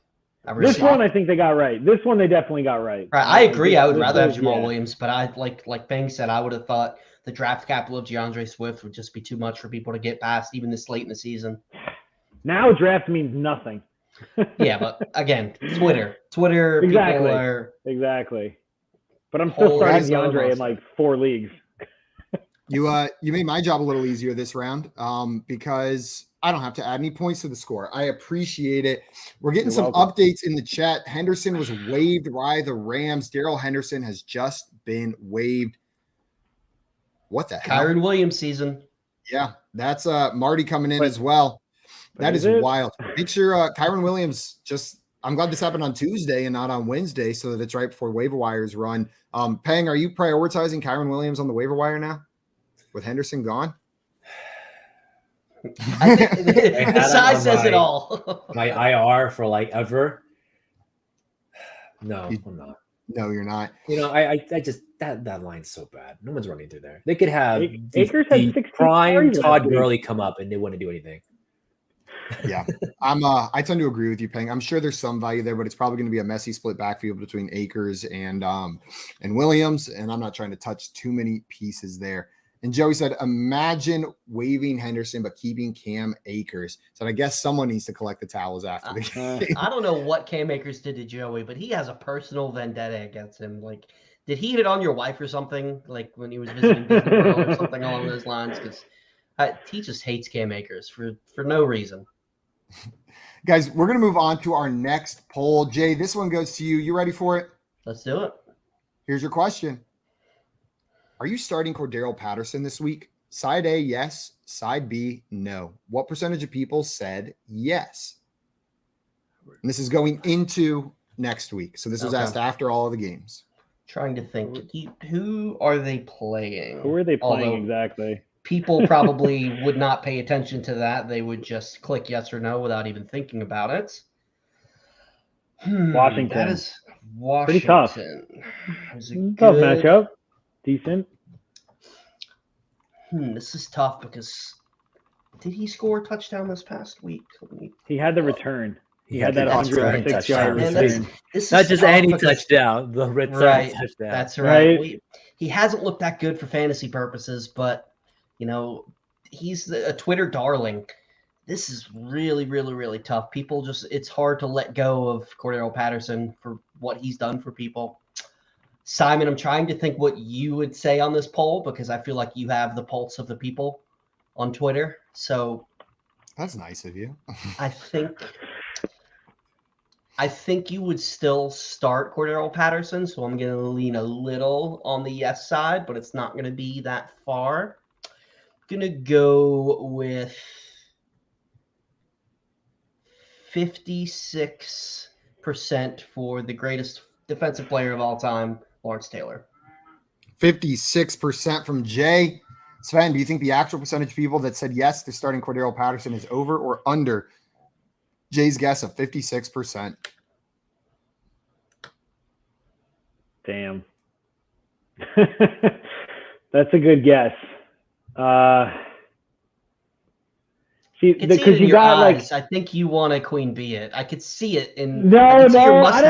This one I think they got right. This one they definitely got right. I agree. I would rather have Jamal Williams, but I like Bang said, I would have thought the draft capital of DeAndre Swift would just be too much for people to get past even this late in the season. Now draft means nothing. Yeah, but again, Twitter, exactly. People are exactly. But I'm still starting DeAndre in like 4 leagues. You made my job a little easier this round because I don't have to add any points to the score. I appreciate it. We're getting some updates in the chat. Henderson was waived by the Rams. Darrell Henderson has just been waived. What the hell? Kyron Williams season. Yeah, that's Marty coming in as well. That is wild. Make sure Kyron Williams I'm glad this happened on Tuesday and not on Wednesday so that it's right before waiver wires run. Peng, are you prioritizing Kyron Williams on the waiver wire now with Henderson gone? I think the size says it all. My IR for like ever. No, I'm not. No, you're not. You know, I just that line's so bad. No one's running through there. They could have Akers had 16 prime Todd Gurley come up and they wouldn't do anything. Yeah, I tend to agree with you, Peng. I'm sure there's some value there, but it's probably going to be a messy split backfield between Akers and Williams, and I'm not trying to touch too many pieces there. And Joey said, imagine waiving Henderson but keeping Cam Akers. So I guess someone needs to collect the towels after the game. I don't know what Cam Akers did to Joey, but he has a personal vendetta against him. Like, did he hit on your wife or something? Like when he was visiting Disney World or something along those lines? Because he just hates Cam Akers for no reason. Guys, we're going to move on to our next poll. Jay, this one goes to you. You ready for it? Let's do it. Here's your question. Are you starting Cordarrelle Patterson this week? Side A, yes. Side B, no. What percentage of people said yes? And this is going into next week. So this was asked after all of the games. Trying to think. Who are they playing? Who are they playing exactly? People probably would not pay attention to that. They would just click yes or no without even thinking about it. Washington. That is Washington. Pretty tough. Tough matchup. Decent. This is tough because did he score a touchdown this past week? He had the return. He had that 106-yard return. This not just any touchdown, the return touchdown. That's right. He hasn't looked that good for fantasy purposes, but you know, he's a Twitter darling. This is really, really, really tough. People it's hard to let go of Cordarrelle Patterson for what he's done for people. Simon, I'm trying to think what you would say on this poll because I feel like you have the pulse of the people on Twitter. So that's nice of you. I think you would still start Cordarrelle Patterson. So I'm going to lean a little on the yes side, but it's not going to be that far. I'm going to go with 56% for the greatest defensive player of all time, Lawrence Taylor. 56% from Jay. Sven, do you think the actual percentage of people that said yes to starting Cordarrelle Patterson is over or under Jay's guess of 56%? Damn. That's a good guess. Because you got eyes. I think you want to queen bee it. I could see it in I don't know. I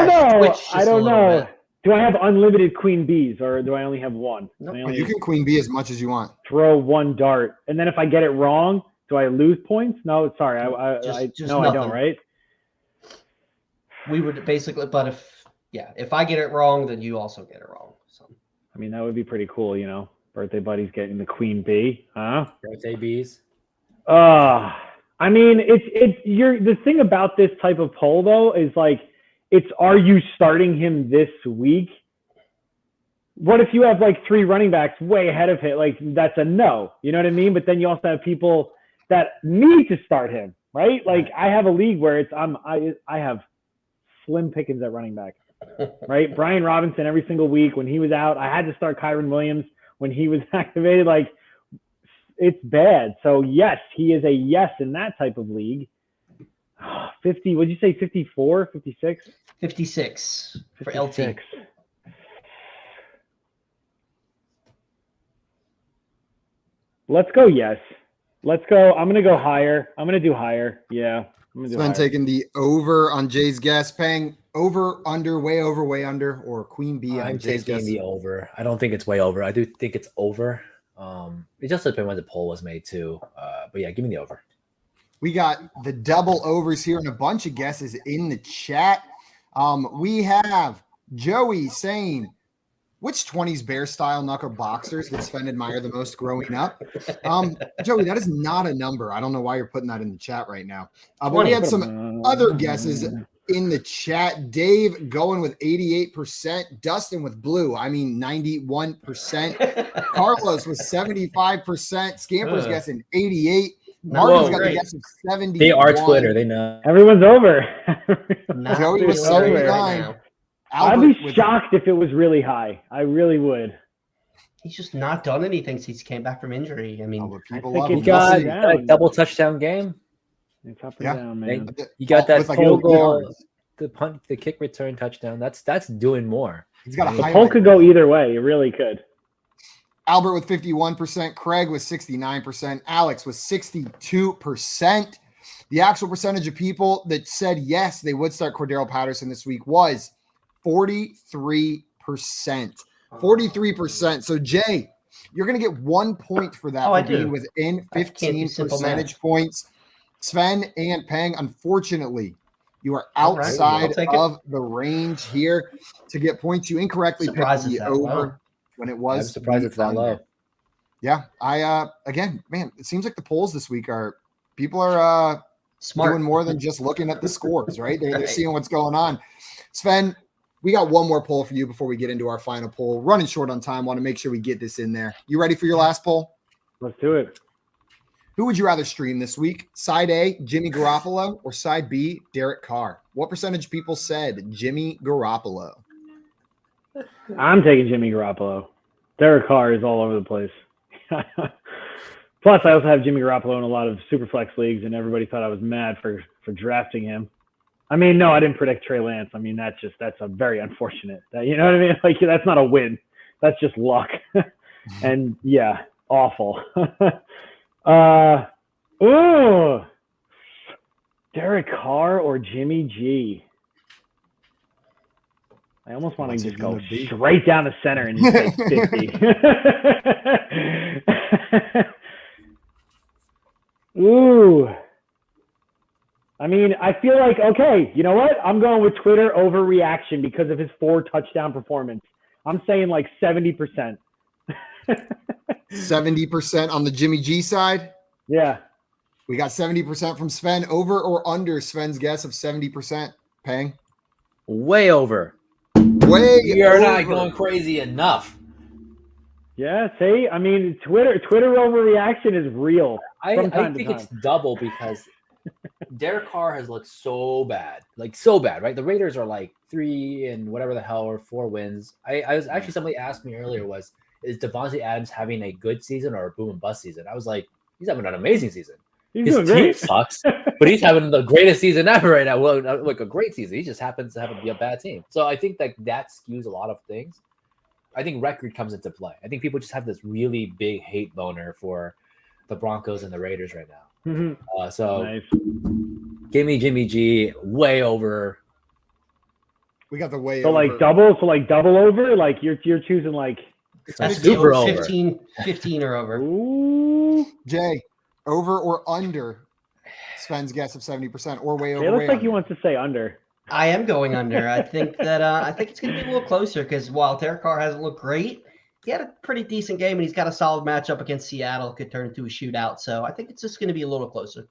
don't know. Do I have unlimited queen bees or do I only have one? Nope. You can queen bee as much as you want. Throw one dart. And then if I get it wrong, do I lose points? No, sorry. I don't, right? We would basically, but if I get it wrong, then you also get it wrong. So I mean, that would be pretty cool, you know. Birthday buddy's getting the queen bee, huh? Birthday bees. I mean, the thing about this type of poll though is like, are you starting him this week? What if you have like 3 running backs way ahead of him? Like that's a no, you know what I mean? But then you also have people that need to start him, right? Like I have a league where I have slim pickings at running back, right? Brian Robinson every single week when he was out, I had to start Kyron Williams when he was activated. Like it's bad. So yes, he is a yes in that type of league. 50, what'd you say? 54, 56? 56 for LT. Let's go. Yes. Let's go. I'm going to go higher. I'm going to do higher. Yeah. Sven taking the over on Jay's guess, paying over, under, way under, or queen bee on Jay's guess. I'm taking the over. I don't think it's way over. I do think it's over. It just depends when the poll was made too. But yeah, give me the over. We got the double overs here and a bunch of guesses in the chat. We have Joey saying, which 20s bear style knuckle boxers did Sven admire the most growing up? Joey, that is not a number. I don't know why you're putting that in the chat right now. But we had some other guesses in the chat. Dave going with 88%. Dustin with blue. I mean, 91%. Carlos with 75%. Scamper's guessing 88. Martin's got the guess of 70. They are Twitter. They know. Everyone's over. Joey was 79. I'd be shocked if it was really high. I really would. He's just not done anything since he came back from injury. I mean, he got a double touchdown game. It's up and down, man. You got that field goal, the kick return touchdown. That's doing more. He's got a the poll could go either way. It really could. Albert with 51%, Craig with 69%, Alex with 62%. The actual percentage of people that said yes, they would start Cordero Patterson this week was 43%. 43%. So, Jay, you're going to get 1 point for that for being within 15 percentage points. Sven and Peng, unfortunately, you are outside of the range here to get points. You incorrectly picked the over when it was. I'm surprised it's that low. Yeah. Again, man, it seems like the polls this week people are smart, doing more than just looking at the scores, right? They're seeing what's going on. Sven, we got one more poll for you before we get into our final poll. Running short on time. Want to make sure we get this in there. You ready for your last poll? Let's do it. Who would you rather stream this week? Side A, Jimmy Garoppolo, or side B, Derek Carr? What percentage of people said Jimmy Garoppolo? I'm taking Jimmy Garoppolo. Derek Carr is all over the place. Plus, I also have Jimmy Garoppolo in a lot of Superflex leagues, and everybody thought I was mad for drafting him. I mean, no, I didn't predict Trey Lance. I mean, that's a very unfortunate. You know what I mean? Like, that's not a win. That's just luck. And yeah, awful. Derek Carr or Jimmy G? I almost want to just go straight down the center and just say 50. Ooh. I mean, I feel like, okay, you know what? I'm going with Twitter overreaction because of his 4 touchdown performance. I'm saying like 70%. 70% on the Jimmy G side? Yeah. We got 70% from Sven. Over or under Sven's guess of 70%? Peng? Way over. You're not going crazy enough. Yeah, see, I mean, Twitter overreaction is real. I think it's double because Derek Carr has looked so bad, right? The Raiders are like 3 and whatever the hell or 4 wins. I was actually, somebody asked me earlier, is Devontae Adams having a good season or a boom and bust season? I was like, he's having an amazing season. His team sucks, but he's having the greatest season ever right now. Well, like a great season. He just happens to have a bad team. So I think that skews a lot of things. I think record comes into play. I think people just have this really big hate boner for the Broncos and the Raiders right now. Mm-hmm. So nice. Give me Jimmy G way over. We got the way so over. Double over? Like you're choosing like super over. 15 or over. Ooh. Jay, over or under Sven's guess of 70% or way over? It looks like he wants to say under. I am going under. I think that I think it's going to be a little closer because while Derek Carr hasn't looked great, he had a pretty decent game, and he's got a solid matchup against Seattle. Could turn into a shootout. So I think it's just going to be a little closer.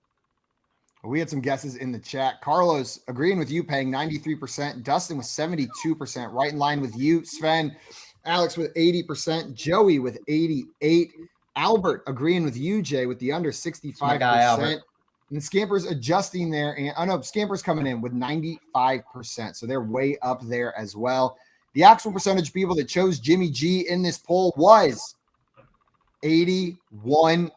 We had some guesses in the chat. Carlos agreeing with you, paying 93%. Dustin with 72%, right in line with you. Sven, Alex with 80%. Joey with 88%. Albert agreeing with you, Jay, with the under 65%. My guy, Albert. And Scamper's adjusting there. And Scamper's coming in with 95%. So they're way up there as well. The actual percentage of people that chose Jimmy G in this poll was 81%.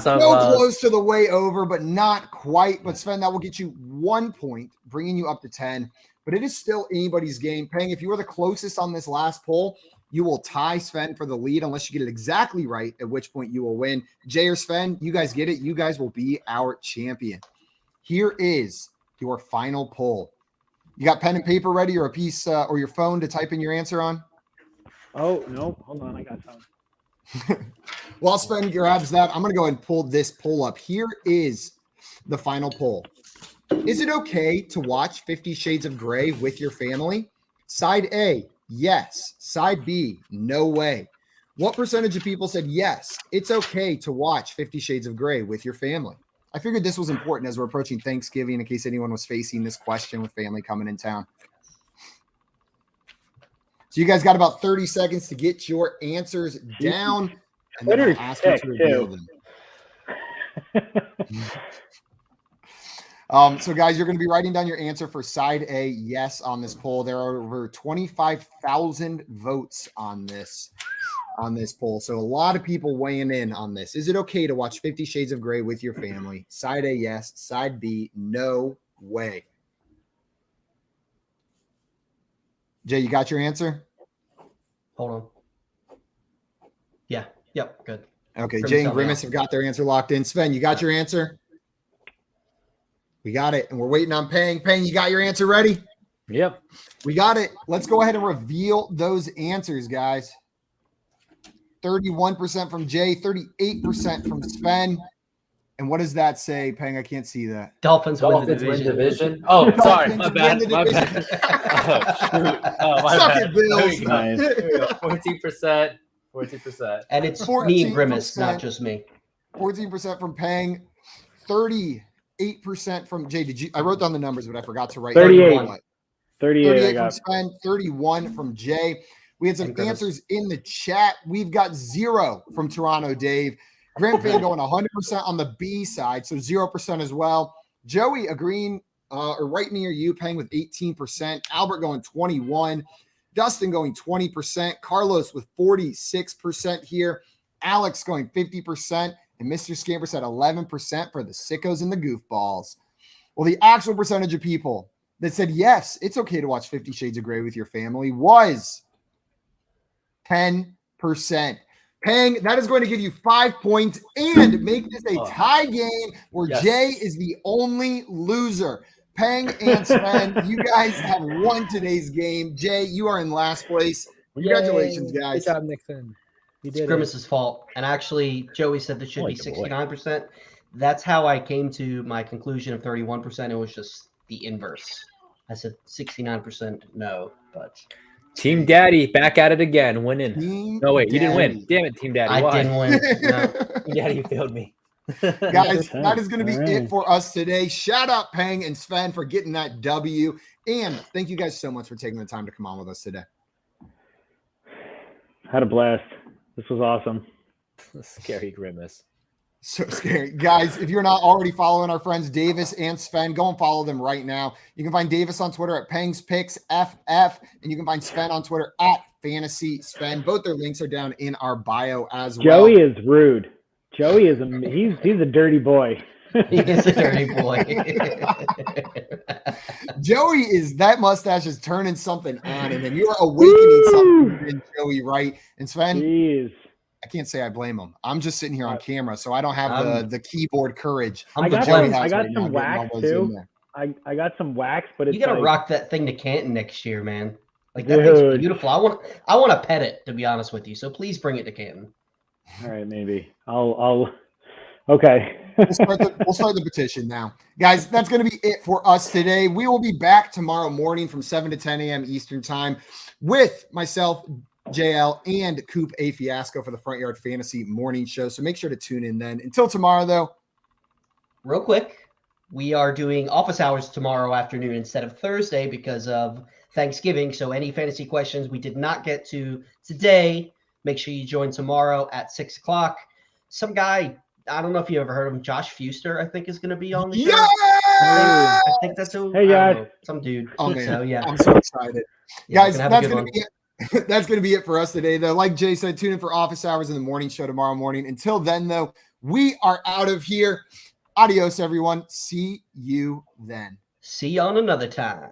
So close to the way over, but not quite. But Sven, that will get you 1 point, bringing you up to 10. But it is still anybody's game. Peng, if you were the closest on this last poll, you will tie Sven for the lead unless you get it exactly right, at which point you will win. Jay or Sven, you guys get it. You guys will be our champion. Here is your final poll. You got pen and paper ready, or a piece or your phone to type in your answer on? Oh, no. Hold on. I got some. While Sven grabs that, I'm going to go ahead and pull this poll up. Here is the final poll. Is it okay to watch 50 Shades of Grey with your family? Side A, yes. Side B, no way. What percentage of people said yes, it's okay to watch 50 Shades of Grey with your family? I figured this was important as we're approaching Thanksgiving in case anyone was facing this question with family coming in town. So you guys got about 30 seconds to get your answers down. And then I'll ask you to reveal them. So guys, you're going to be writing down your answer for side A, yes, on this poll. There are over 25,000 votes on this poll. So a lot of people weighing in on this. Is it okay to watch 50 Shades of Grey with your family? Side A, yes. Side B, no way. Jay, you got your answer? Hold on. Yeah. Yep. Good. Okay. Jay and Grimace have got their answer locked in. Sven, you got your answer? We got it. And we're waiting on Peng. Peng, you got your answer ready? Yep. We got it. Let's go ahead and reveal those answers, guys. 31% from Jay, 38% from Sven. And what does that say, Peng? I can't see that. Dolphins win the division. Oh, sorry. My Dolphins bad. win the My division. bad. My Suck bad. it, Bills. Nice. 14%. 14%. And it's me and Grimace, not just me. 14% from Peng. 38% from Jay. I wrote down the numbers, but I forgot to write 38. 38 I from got. Sven, 31 from Jay. We had some answers in the chat. We've got 0 from Toronto Dave. Grand Fan going 100% on the B side, so 0% as well. Joey agreeing or right near you, paying with 18%. Albert going 21%. Dustin going 20%. Carlos with 46% here. Alex going 50%. And Mr. Scamper said 11% for the sickos and the goofballs. Well, the actual percentage of people that said, yes, it's okay to watch 50 Shades of Grey with your family was 10%. Peng, that is going to give you 5 points and make this a tie game where Jay is the only loser. Peng and Sven, you guys have won today's game. Jay, you are in last place. Congratulations, guys. Good job, Nixon. You did It's Grimace's fault. And actually, Joey said this should be 69%. That's how I came to my conclusion of 31%. It was just the inverse. I said 69% no, but Team Daddy back at it again, winning. No, wait, you didn't win. Damn it, Team Daddy. I didn't win. No. Team Daddy, you failed me. Guys, that is going to be it for us today. Shout out Peng and Sven for getting that W. And thank you guys so much for taking the time to come on with us today. Had a blast. This was awesome. Scary Grimace. So scary. Guys, if you're not already following our friends Davis and Sven, go and follow them right now. You can find Davis on Twitter at Peng's Picks FF, and you can find Sven on Twitter at Fantasy Sven. Both their links are down in our bio as well. Joey is rude. Joey is he's a dirty boy. He is a dirty boy. Joey is that mustache is turning something on, and then you are awakening something in Joey, right? And Sven, Jeez. I can't say I blame him. I'm just sitting here on camera, so I don't have the keyboard courage. I got some wax too. I got some wax, but it's you gotta rock that thing to Canton next year, man. Like that thing's beautiful. I want to pet it, to be honest with you. So please bring it to Canton. All right, maybe I'll. Okay. We'll start the petition now. Guys, that's going to be it for us today. We will be back tomorrow morning from 7 to 10 a.m. Eastern time with myself, JL, and Coop A Fiasco for the Front Yard Fantasy Morning Show. So make sure to tune in then. Until tomorrow, though. Real quick, we are doing office hours tomorrow afternoon instead of Thursday because of Thanksgiving. So any fantasy questions we did not get to today, make sure you join tomorrow at 6 o'clock. Some guy, I don't know if you ever heard of him, Josh Fuster, I think is going to be on the show. I think that's who. Hey, guys. Some dude. Oh, man. So, yeah. I'm so excited. Yeah, Guys, that's going to be it. That's going to be it for us today, though. Like Jay said, tune in for office hours in the morning show tomorrow morning. Until then, though, we are out of here. Adios, everyone. See you then. See you on another time.